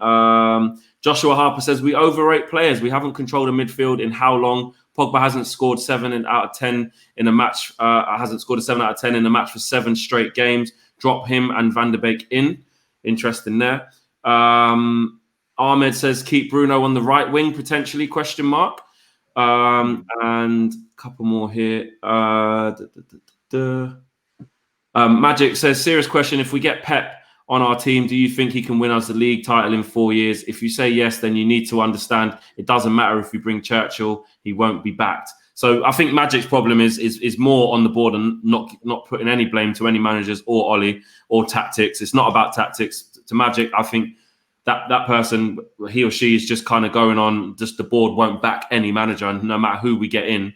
Joshua Harper says we overrate players. We haven't controlled a midfield in how long? Pogba hasn't scored 7 out of 10 in a match. Hasn't scored a 7 out of 10 in a match for 7 straight games. Drop him and Van der Beek in. Interesting there. Ahmed says keep Bruno on the right wing potentially ? And a couple more here. Magic says serious question. If we get Pep on our team, do you think he can win us the league title in 4 years? If you say yes, then you need to understand it doesn't matter if you bring Churchill, he won't be backed. So I think Magic's problem is more on the board and not putting any blame to any managers or Ollie or tactics. It's not about tactics. To Magic, I think that person, he or she, is just kind of going on, just the board won't back any manager, and no matter who we get in,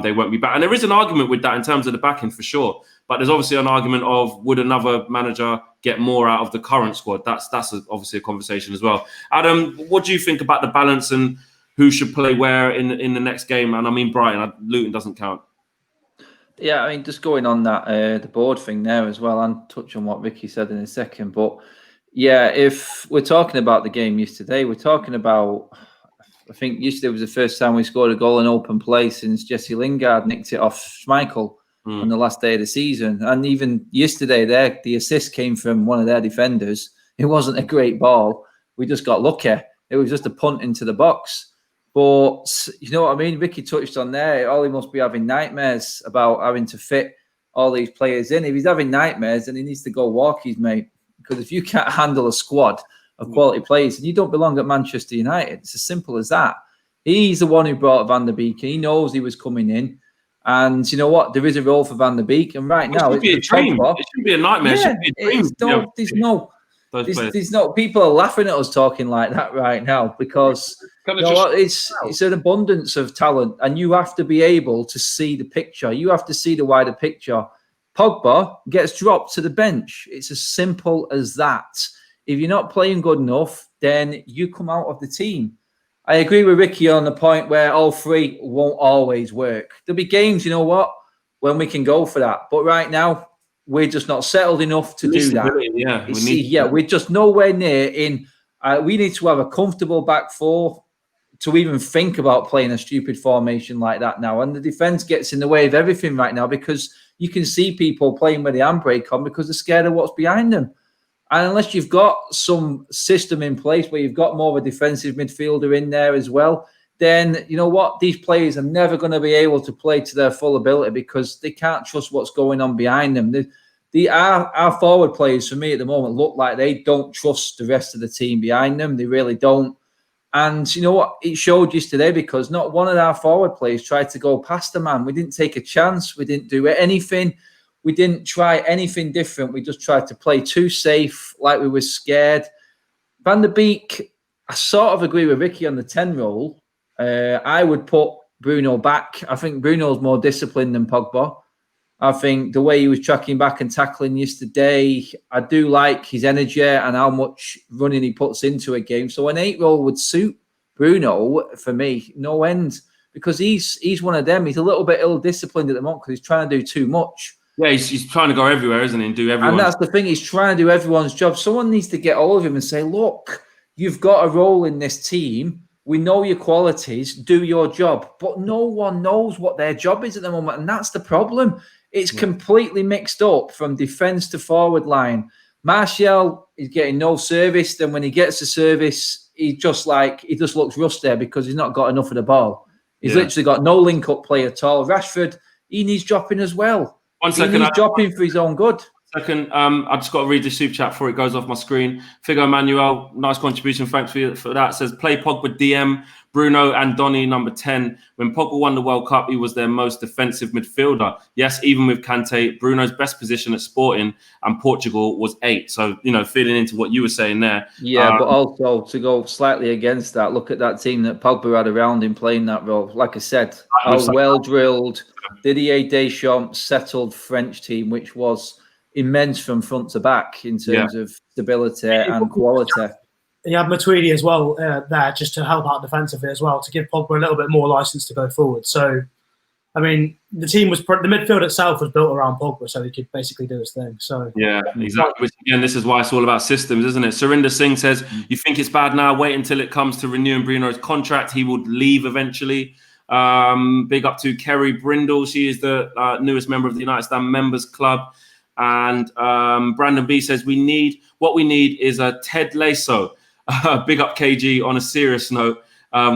they won't be back. And there is an argument with that in terms of the backing for sure. But there's obviously an argument of would another manager get more out of the current squad? That's obviously a conversation as well. Adam, what do you think about the balance and who should play where in the next game? And I mean Brighton, Luton doesn't count. Yeah, I mean, just going on that, the board thing there as well, and touch on what Vicky said in a second. But yeah, if we're talking about the game yesterday, we're talking about, I think yesterday was the first time we scored a goal in open play since Jesse Lingard nicked it off Schmeichel on the last day of the season. And even yesterday there, the assist came from one of their defenders. It wasn't a great ball. We just got lucky. It was just a punt into the box. But you know what I mean? Vicky touched on there. Ollie must be having nightmares about having to fit all these players in. If he's having nightmares, then he needs to go walk his mate. Because if you can't handle a squad of quality players, then you don't belong at Manchester United. It's as simple as that. He's the one who brought Van der Beek. He knows he was coming in. And you know what? There is a role for Van der Beek. And right now, it shouldn't be a nightmare. Yeah, it should be a dream. There's no people are laughing at us talking like that right now because it's an abundance of talent, and you have to be able to see the picture. You have to see the wider picture. Pogba gets dropped to the bench. It's as simple as that. If you're not playing good enough, then you come out of the team. I agree with Ricky on the point where all three won't always work. There'll be games, you know what, when we can go for that. But right now, we're just not settled enough to do that. We're just nowhere near in. We need to have a comfortable back four to even think about playing a stupid formation like that now. And the defence gets in the way of everything right now because you can see people playing with the handbrake on because they're scared of what's behind them. And unless you've got some system in place where you've got more of a defensive midfielder in there as well, then you know what? These players are never going to be able to play to their full ability because they can't trust what's going on behind them. Our forward players, for me at the moment, look like they don't trust the rest of the team behind them. They really don't. And you know what? It showed yesterday because not one of our forward players tried to go past the man. We didn't take a chance. We didn't do anything. We didn't try anything different. We just tried to play too safe, like we were scared. Van der Beek, I sort of agree with Ricky on the 10 role. I would put Bruno back. I think Bruno's more disciplined than Pogba. I think the way he was tracking back and tackling yesterday, I do like his energy and how much running he puts into a game. So an 8 role would suit Bruno for me, no end, because he's one of them. He's a little bit ill-disciplined at the moment because he's trying to do too much. Yeah, he's trying to go everywhere, isn't he, and do everyone. And that's the thing. He's trying to do everyone's job. Someone needs to get hold of him and say, look, you've got a role in this team. We know your qualities. Do your job. But no one knows what their job is at the moment, and that's the problem. It's completely mixed up from defence to forward line. Martial is getting no service. Then when he gets the service, he just looks rusty because he's not got enough of the ball. He's literally got no link-up play at all. Rashford, he needs dropping as well. One second. He needs dropping for his own good. Second, I just got to read the super chat before it goes off my screen. Figo Manuel, nice contribution. Thanks for that. Says, play Pogba DM. Bruno and Donny, number 10. When Pogba won the World Cup, he was their most defensive midfielder. Yes, even with Kante, Bruno's best position at Sporting and Portugal was 8. So, feeding into what you were saying there. Yeah, but also to go slightly against that, look at that team that Pogba had around him playing that role. Like I said, a well-drilled Didier Deschamps settled French team, which was immense from front to back in terms of stability and quality. You had Matuidi as well there just to help out defensively as well, to give Pogba a little bit more license to go forward. So, I mean, the midfield itself was built around Pogba, so he could basically do his thing. So yeah, exactly. Which, again, this is why it's all about systems, isn't it? Surinder Singh says, you think it's bad now? Wait until it comes to renewing Bruno's contract. He would leave eventually. Big up to Kerry Brindle. She is the newest member of the United Stand Members Club. And Brandon B says, what we need is a Ted Lasso. Big up KG. On a serious note,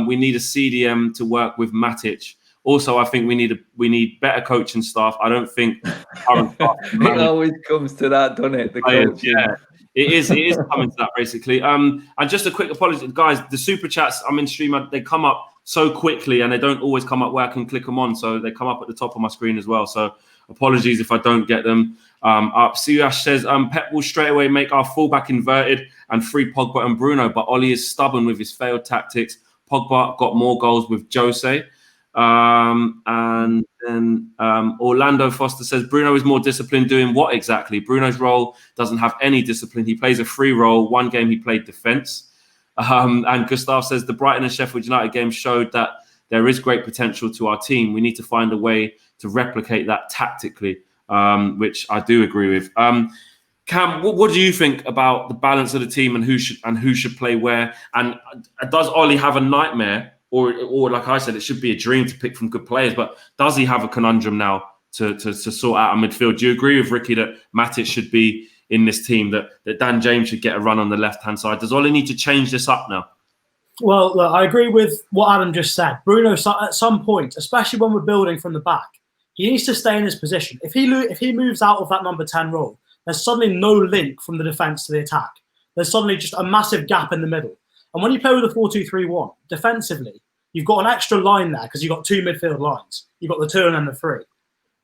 we need a CDM to work with Matic. Also, I think we need better coaching staff. I don't think current staff. It always comes to that, doesn't it? The coaching. Yeah, it is coming to that basically. And just a quick apology, guys. The super chats I'm in stream, they come up so quickly, and they don't always come up where I can click them on. So they come up at the top of my screen as well. So apologies if I don't get them up. Suyash says, Pep will straight away make our fullback inverted and free Pogba and Bruno, but Oli is stubborn with his failed tactics. Pogba got more goals with Jose. And then Orlando Foster says, Bruno is more disciplined doing what exactly? Bruno's role doesn't have any discipline. He plays a free role. One game he played defence. And Gustav says, the Brighton and Sheffield United game showed that there is great potential to our team. We need to find a way to replicate that tactically, which I do agree with. Cam, what do you think about the balance of the team and who should play where? And does Oli have a nightmare, or like I said, it should be a dream to pick from good players? But does he have a conundrum now to sort out a midfield? Do you agree with Ricky that Matic should be in this team, that Dan James should get a run on the left-hand side? Does Oli need to change this up now? Well, look, I agree with what Adam just said. Bruno, at some point, especially when we're building from the back, he needs to stay in his position. If he moves out of that number 10 role, there's suddenly no link from the defence to the attack. There's suddenly just a massive gap in the middle. And when you play with a 4-2-3-1, defensively, you've got an extra line there because you've got 2 midfield lines. You've got the 2 and then the 3.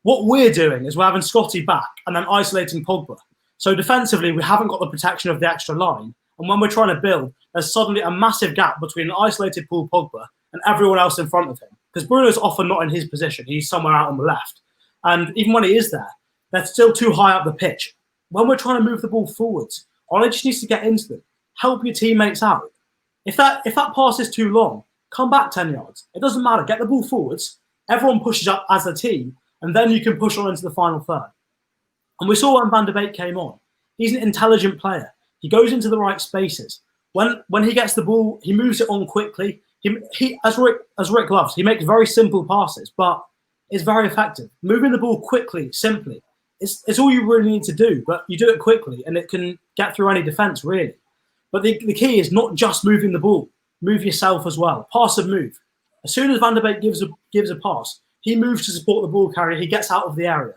What we're doing is we're having Scotty back and then isolating Pogba. So defensively, we haven't got the protection of the extra line. And when we're trying to build, there's suddenly a massive gap between an isolated Paul Pogba and everyone else in front of him. Because Bruno's often not in his position. He's somewhere out on the left. And even when he is there, they're still too high up the pitch. When we're trying to move the ball forwards, Oli just needs to get into them. Help your teammates out. If that pass is too long, come back 10 yards. It doesn't matter. Get the ball forwards. Everyone pushes up as a team. And then you can push on into the final third. And we saw when Van de Beek came on. He's an intelligent player. He goes into the right spaces. When he gets the ball, he moves it on quickly. He as Rick loves, he makes very simple passes, but it's very effective. Moving the ball quickly, simply, it's all you really need to do. But you do it quickly, and it can get through any defense, really. But the key is not just moving the ball. Move yourself as well. Pass and move. As soon as Van de Beek gives a pass, he moves to support the ball carrier. He gets out of the area.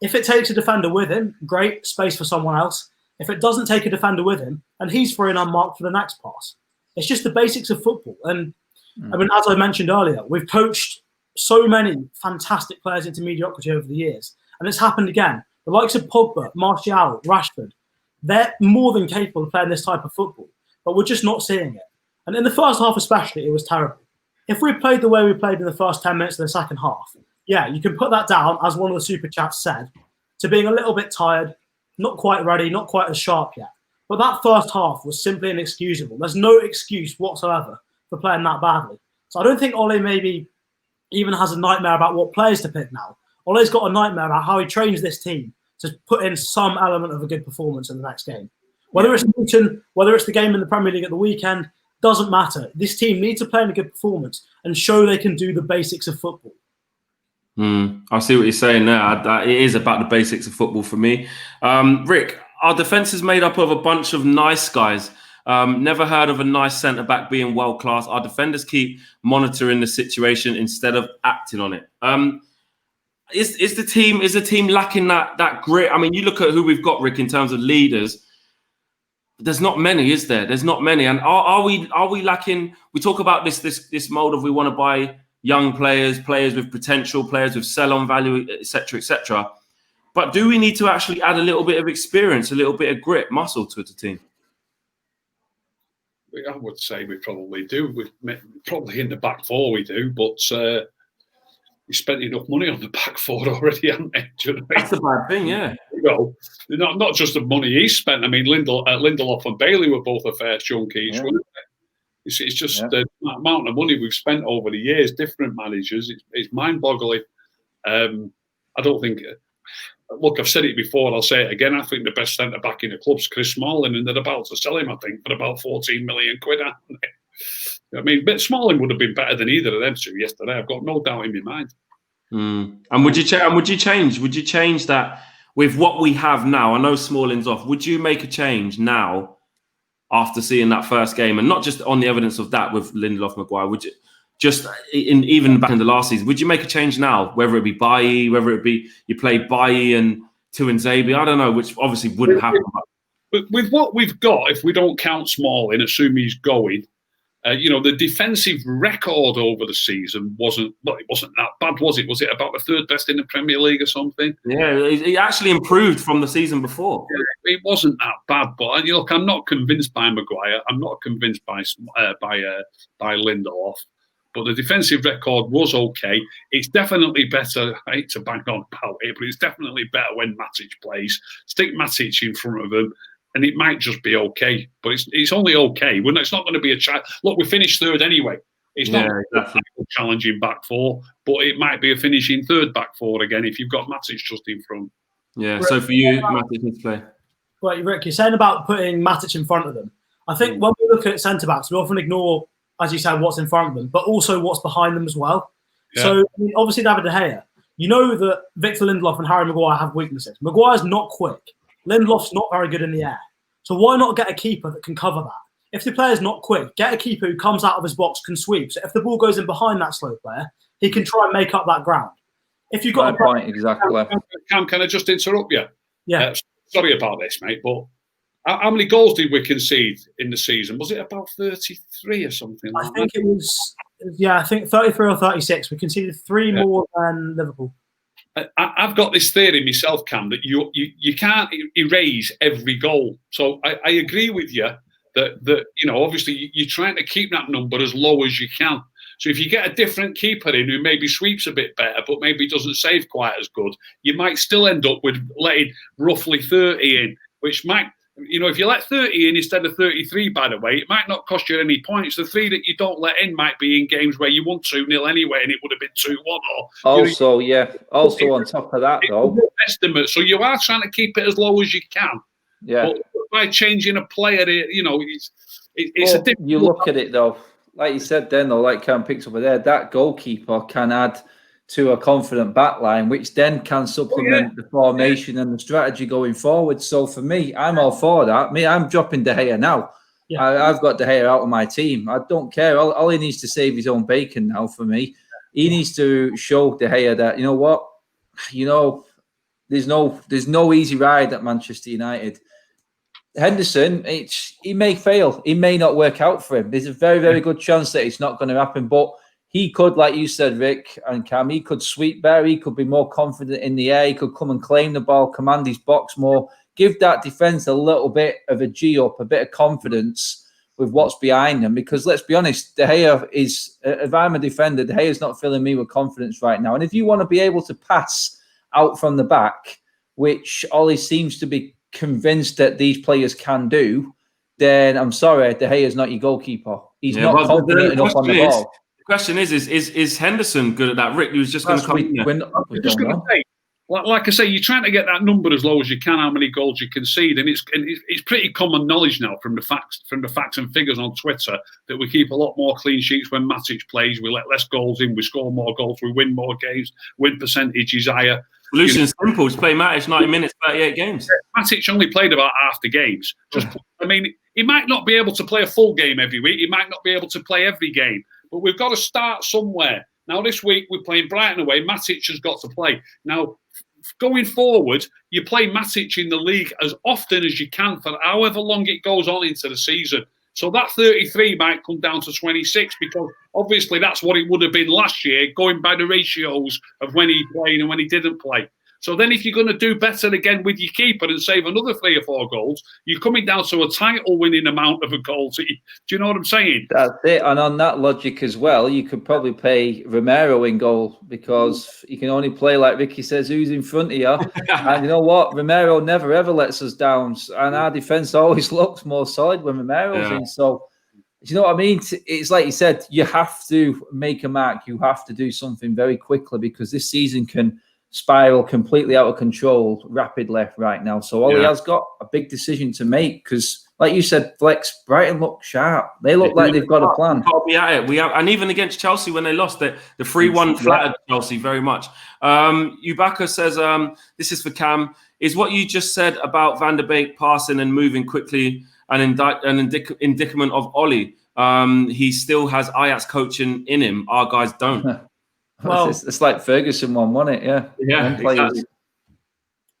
If it takes a defender with him, great, space for someone else. If it doesn't take a defender with him, and he's free and unmarked for the next pass. It's just the basics of football. And I mean, as I mentioned earlier, we've coached so many fantastic players into mediocrity over the years. And it's happened again. The likes of Pogba, Martial, Rashford, they're more than capable of playing this type of football. But we're just not seeing it. And in the first half especially, it was terrible. If we played the way we played in the first 10 minutes of the second half, yeah, you can put that down, as one of the super chats said, to being a little bit tired, not quite ready, not quite as sharp yet. But that first half was simply inexcusable. There's no excuse whatsoever for playing that badly. So I don't think Oli maybe even has a nightmare about what players to pick now. Oli's got a nightmare about how he trains this team to put in some element of a good performance in the next game. Whether it's Luton, whether it's the game in the Premier League at the weekend, doesn't matter. This team needs to play in a good performance and show they can do the basics of football. I see what you're saying there. It is about the basics of football for me. Rick, our defence is made up of a bunch of nice guys. Never heard of a nice centre-back being world-class. Our defenders keep monitoring the situation instead of acting on it. Is the team lacking that grit? I mean, you look at who we've got, Rick, in terms of leaders. There's not many, is there? There's not many. And are we lacking? We talk about this mode of we want to buy young players with potential, players with sell-on value, etc., etc. But do we need to actually add a little bit of experience, a little bit of grit, muscle to the team? I would say we probably do. We're probably in the back four we do, but we spent enough money on the back four already, haven't they? That's the bad thing, yeah. Well, not just the money he spent. I mean, Lindelof and Bailey were both a fair chunk each, weren't they? It's just the amount of money we've spent over the years, different managers. It's mind-boggling. I don't think. Look, I've said it before. I'll say it again. I think the best centre back in the club's Chris Smalling, and they're about to sell him. I think for about 14 million quid. I mean, but Smalling would have been better than either of them two yesterday. I've got no doubt in my mind. And would you change? Would you change that with what we have now? I know Smalling's off. Would you make a change now after seeing that first game, and not just on the evidence of that with Lindelof, Maguire? Would you just even back in the last season? Would you make a change now, whether it be Bailly, whether it be you play Bailly and Tuanzebe? I don't know, which obviously wouldn't happen. But with what we've got, if we don't count Smalling, assume he's going. The defensive record over the season wasn't that bad, was it? Was it about the third best in the Premier League or something? Yeah, it actually improved from the season before. Yeah, it wasn't that bad, but look, I'm not convinced by Maguire. I'm not convinced by Lindelof. But the defensive record was okay. It's definitely better. I hate to bang on about it, but it's definitely better when Matic plays. Stick Matic in front of him, and it might just be okay. But it's only okay. It's not going to be a challenge. Look, we finished third anyway. It's not exactly a challenging back four, but it might be a finishing third back four again if you've got Matic just in front. Yeah, so for you, Matic needs to play. Right, Rick, you're saying about putting Matic in front of them. I think when we look at centre-backs, we often ignore, as you said, what's in front of them, but also what's behind them as well. Yeah. So, I mean, obviously, David De Gea, you know that Victor Lindelof and Harry Maguire have weaknesses. Maguire's not quick. Lindelof's not very good in the air. So why not get a keeper that can cover that? If the player's not quick, get a keeper who comes out of his box, can sweep. So if the ball goes in behind that slow player, he can try and make up that ground. If you've got point, exactly. Cam, can I just interrupt you? Yeah. Sorry about this, mate, but how many goals did we concede in the season? Was it about 33 or something like that? I think it was, I think 33 or 36. We conceded 3 more than Liverpool. I've got this theory myself, Cam, that you can't erase every goal. So I agree with you that obviously you're trying to keep that number as low as you can. So if you get a different keeper in who maybe sweeps a bit better, but maybe doesn't save quite as good, you might still end up with letting roughly 30 in, which might, if you let 30 in instead of 33, by the way, it might not cost you any points. The 3 that you don't let in might be in games where you won 2-0 anyway, and it would have been 2-1. Also on top of that, though, estimate. So you are trying to keep it as low as you can. Yeah. But by changing a player, it's a different. You look at it though, like you said, then though, like Cam picks up there, that goalkeeper can add to a confident backline, which then can supplement the formation and the strategy going forward. So for me, I'm all for that. I'm dropping De Gea now. Yeah. I've got De Gea out of my team. I don't care. All he needs to save his own bacon now for me. He needs to show De Gea that, you know what? There's no easy ride at Manchester United. Henderson, he may fail. He may not work out for him. There's a very, very good chance that it's not going to happen. But he could, like you said, Rick and Cam, he could sweep better. He could be more confident in the air. He could come and claim the ball, command his box more, give that defence a little bit of a G-up, a bit of confidence with what's behind them. Because let's be honest, De Gea is, if I'm a defender, De Gea's not filling me with confidence right now. And if you want to be able to pass out from the back, which Ollie seems to be convinced that these players can do, then I'm sorry, De Gea is not your goalkeeper. He's not confident enough on the ball. The question is Henderson good at that? Rick, he was just going to come in. I'm just going to say, like I say, you're trying to get that number as low as you can, how many goals you concede, and it's pretty common knowledge now from the facts and figures on Twitter that we keep a lot more clean sheets when Matic plays. We let less goals in, we score more goals, we win more games, win percentage is higher. Solution's simple. Just play Matic 90 minutes, 38 games. Matic only played about half the games. He might not be able to play a full game every week. He might not be able to play every game. But we've got to start somewhere. Now, this week, we're playing Brighton away. Matic has got to play. Now, going forward, you play Matic in the league as often as you can for however long it goes on into the season. So that 33 might come down to 26 because obviously that's what it would have been last year, going by the ratios of when he played and when he didn't play. So then if you're going to do better again with your keeper and save another 3 or 4 goals, you're coming down to a title-winning amount of a goal. Do you know what I'm saying? That's it. And on that logic as well, you could probably pay Romero in goal because you can only play, like Ricky says, who's in front of you. And you know what? Romero never, ever lets us down. And our defence always looks more solid when Romero's in. So, you know what I mean? It's like you said, you have to make a mark. You have to do something very quickly because this season can spiral completely out of control rapidly right now. So Ollie has got a big decision to make because, like you said, Flex, Brighton look sharp. They look like they've got a plan. Can't be at it. And even against Chelsea when they lost, the 3-1 flattered Chelsea very much. Ubaka says, this is for Cam, is what you just said about Van der Beek passing and moving quickly an indicament of Ollie. He still has Ajax coaching in him. Our guys don't. Well, it's like Ferguson one, wasn't it? Yeah, exactly.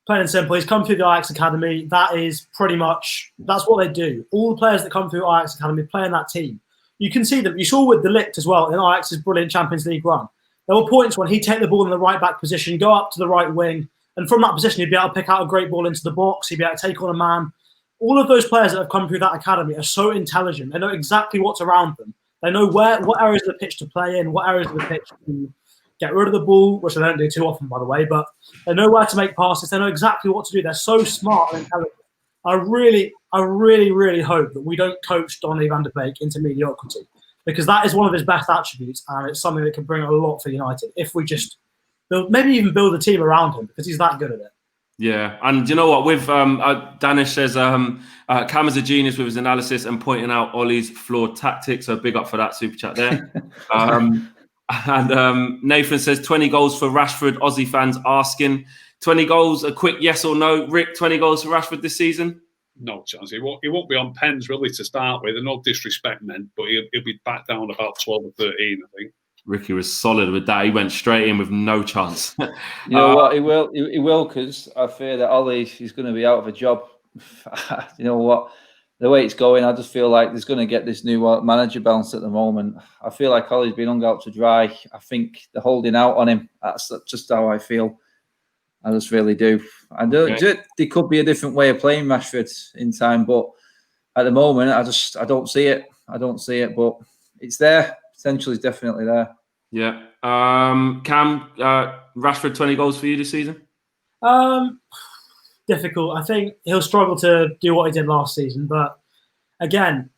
Plain and simple, he's come through the Ajax Academy. That is pretty much, that's what they do. All the players that come through Ajax Academy play in that team. You can see them. You saw with De Ligt as well in Ajax's brilliant Champions League run. There were points when he'd take the ball in the right back position, go up to the right wing, and from that position, he'd be able to pick out a great ball into the box. He'd be able to take on a man. All of those players that have come through that academy are so intelligent. They know exactly what's around them. They know what areas of the pitch to play in, what areas of the pitch to get rid of the ball, which they don't do too often, by the way, but they know where to make passes. They know exactly what to do. They're so smart and intelligent. I really, really hope that we don't coach Donny van der Beek into mediocrity because that is one of his best attributes and it's something that can bring a lot for United if we just maybe even build a team around him because he's that good at it. Yeah, and you know what? With Danish says Cam is a genius with his analysis and pointing out Ollie's flawed tactics. So big up for that super chat there. And Nathan says 20 goals for Rashford. Aussie fans asking 20 goals. A quick yes or no. Rick, 20 goals for Rashford this season? No chance. He won't be on pens really to start with. And no disrespect meant, but he'll be back down about 12 or 13, I think. Ricky was solid with that. He went straight in with no chance. You know what? He will, because I fear that Ollie is going to be out of a job. You know what? The way it's going, I just feel like there's going to get this new manager bounce at the moment. I feel like Ollie's been hung out to dry. I think they're holding out on him. That's just how I feel. I just really do. There could be a different way of playing Rashford in time, but at the moment, I don't see it. I don't see it, but it's there. Potential is definitely there. Yeah. Cam, Rashford, 20 goals for you this season? Difficult. I think he'll struggle to do what he did last season. But again,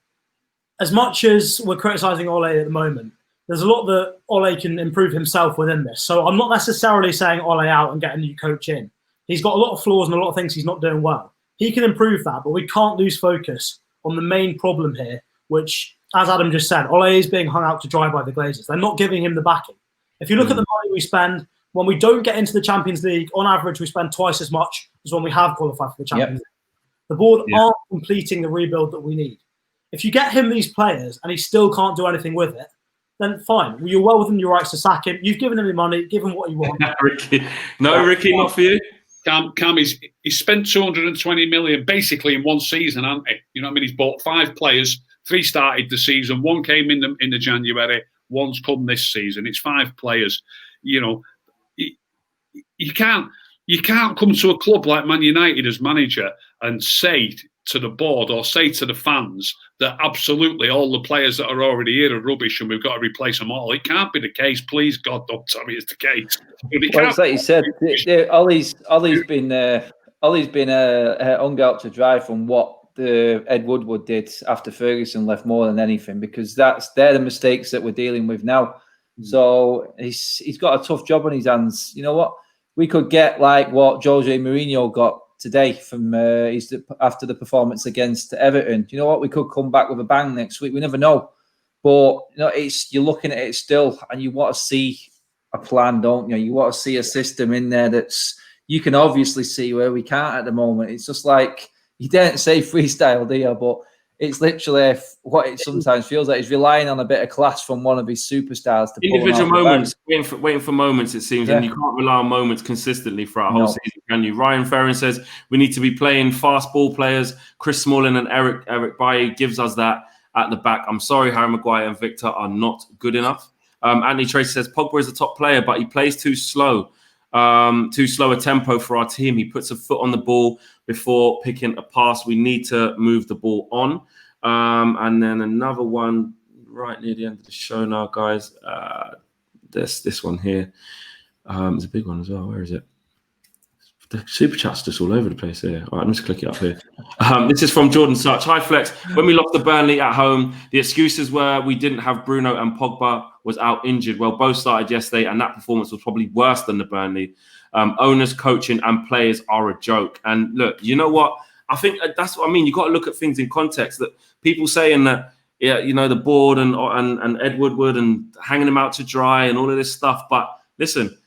as much as we're criticising Ole at the moment, there's a lot that Ole can improve himself within this. So I'm not necessarily saying Ole out and get a new coach in. He's got a lot of flaws and a lot of things he's not doing well. He can improve that, but we can't lose focus on the main problem here, which, as Adam just said, Ole is being hung out to dry by the Glazers. They're not giving him the backing. If you look at the money we spend, when we don't get into the Champions League, on average, we spend twice as much as when we have qualified for the Champions League. The board aren't completing the rebuild that we need. If you get him these players and he still can't do anything with it, then fine. Well, you're well within your rights to sack him. You've given him the money, give him what you want. Ricky, not for you. Cam, he's spent 220 million basically in one season, hasn't he? You know what I mean? He's bought 5 players. 3 started the season. 1 came in the January. 1's come this season. It's 5 players. You know, you can't come to a club like Man United as manager and say to the board or say to the fans that absolutely all the players that are already here are rubbish and we've got to replace them all. It can't be the case. Please, God, don't tell me it's the case. Well, it's like you said, Ollie's been hung out to dry from what Ed Woodward did after Ferguson left more than anything, because they're the mistakes that we're dealing with now. So he's got a tough job on his hands. You know what? We could get like what Jose Mourinho got today from after the performance against Everton. You know what? We could come back with a bang next week. We never know. But you know, you're looking at it still, and you want to see a plan, don't you? You want to see a system in there that's you can obviously see where we can't at the moment. It's just like you didn't say freestyle, do you? But it's literally what it sometimes feels like. He's relying on a bit of class from one of his superstars to individual moments, waiting for moments, it seems, and you can't rely on moments consistently throughout a whole season, can you? Ryan Ferrin says we need to be playing fast ball players. Chris Smalling and Eric Bailly gives us that at the back. I'm sorry, Harry Maguire and Victor are not good enough. Anthony Tracy says Pogba is a top player, but he plays too slow a tempo for our team. He puts a foot on the ball before picking a pass. We need to move the ball on. And then another one right near the end of the show now, guys. This one here. It's a big one as well. Where is it? The super chat's just all over the place here. All right, I'm just click it up here. This is from Jordan Such. Hi, Flex. When we lost to Burnley at home, the excuses were we didn't have Bruno and Pogba was out injured. Well, both started yesterday, and that performance was probably worse than the Burnley. Owners, coaching, and players are a joke. And look, you know what? I think that's what I mean. You got to look at things in context. That people saying that, the board and Ed Woodward and hanging him out to dry and all of this stuff. But listen,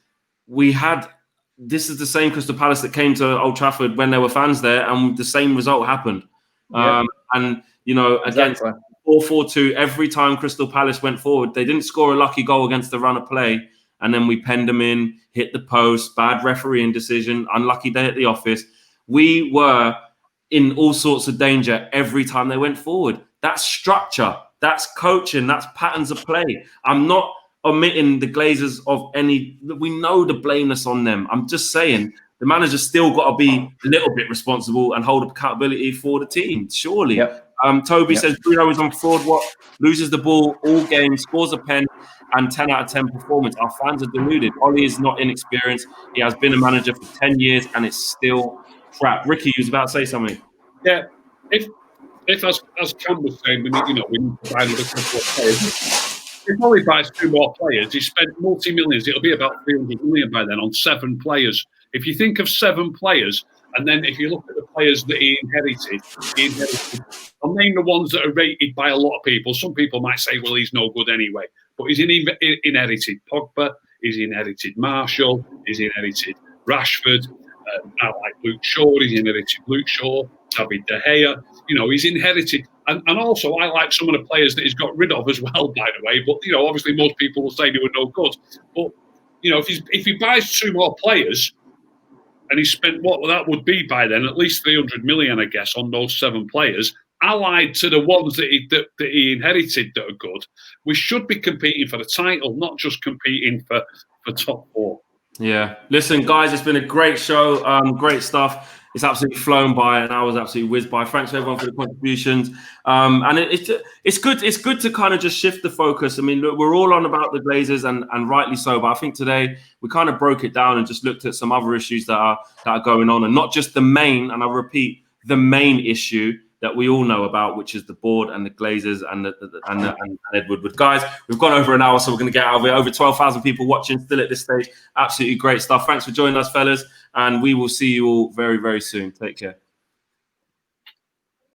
this is the same Crystal Palace that came to Old Trafford when there were fans there, and the same result happened. And against 4-4-2, every time Crystal Palace went forward, they didn't score a lucky goal against the run of play, and then we penned them in, hit the post, bad refereeing decision, unlucky day at the office. We were in all sorts of danger every time they went forward. That's structure, that's coaching, that's patterns of play. I'm not omitting the Glazers of any. We know the blameless on them. I'm just saying the manager's still got to be a little bit responsible and hold accountability for the team, surely. Toby says Bruno is on fraud. What loses the ball all game, scores a pen, and 10 out of 10 performance. Our fans are deluded. Ollie is not inexperienced. He has been a manager for 10 years and it's still crap. Ricky, you was about to say something. Yeah, if as Cam was saying, we need to buy another couple of players. If Ollie buys 2 more players, he spent multi-millions. It'll be about 300 million by then on 7 players. If you think of 7 players, and then if you look at the players that he inherited, I'll name the ones that are rated by a lot of people. Some people might say, well, he's no good anyway. But he's inherited Pogba, he's inherited Marshall, he's inherited Rashford, I like Luke Shaw, he's inherited Luke Shaw, David De Gea. He's inherited. And also, I like some of the players that he's got rid of as well, by the way. But, obviously most people will say they were no good. But, if he buys 2 more players and he spent what that would be by then, at least 300 million, I guess, on those 7 players, allied to the ones that he inherited that are good, we should be competing for the title, not just competing for top 4. Yeah. Listen, guys, it's been a great show. Great stuff. It's absolutely flown by, and I was absolutely whizzed by. Thanks to everyone for the contributions. And it's good. It's good to kind of just shift the focus. I mean, look, we're all on about the Glazers, and rightly so. But I think today we kind of broke it down and just looked at some other issues that are going on, and not just the main. And I repeat, the main issue that we all know about, which is the board and the Glazers and Ed Woodward. Guys, we've gone over an hour, so we're going to get out of it. Over 12,000 people watching still at this stage. Absolutely great stuff. Thanks for joining us, fellas, and we will see you all very, very soon. Take care.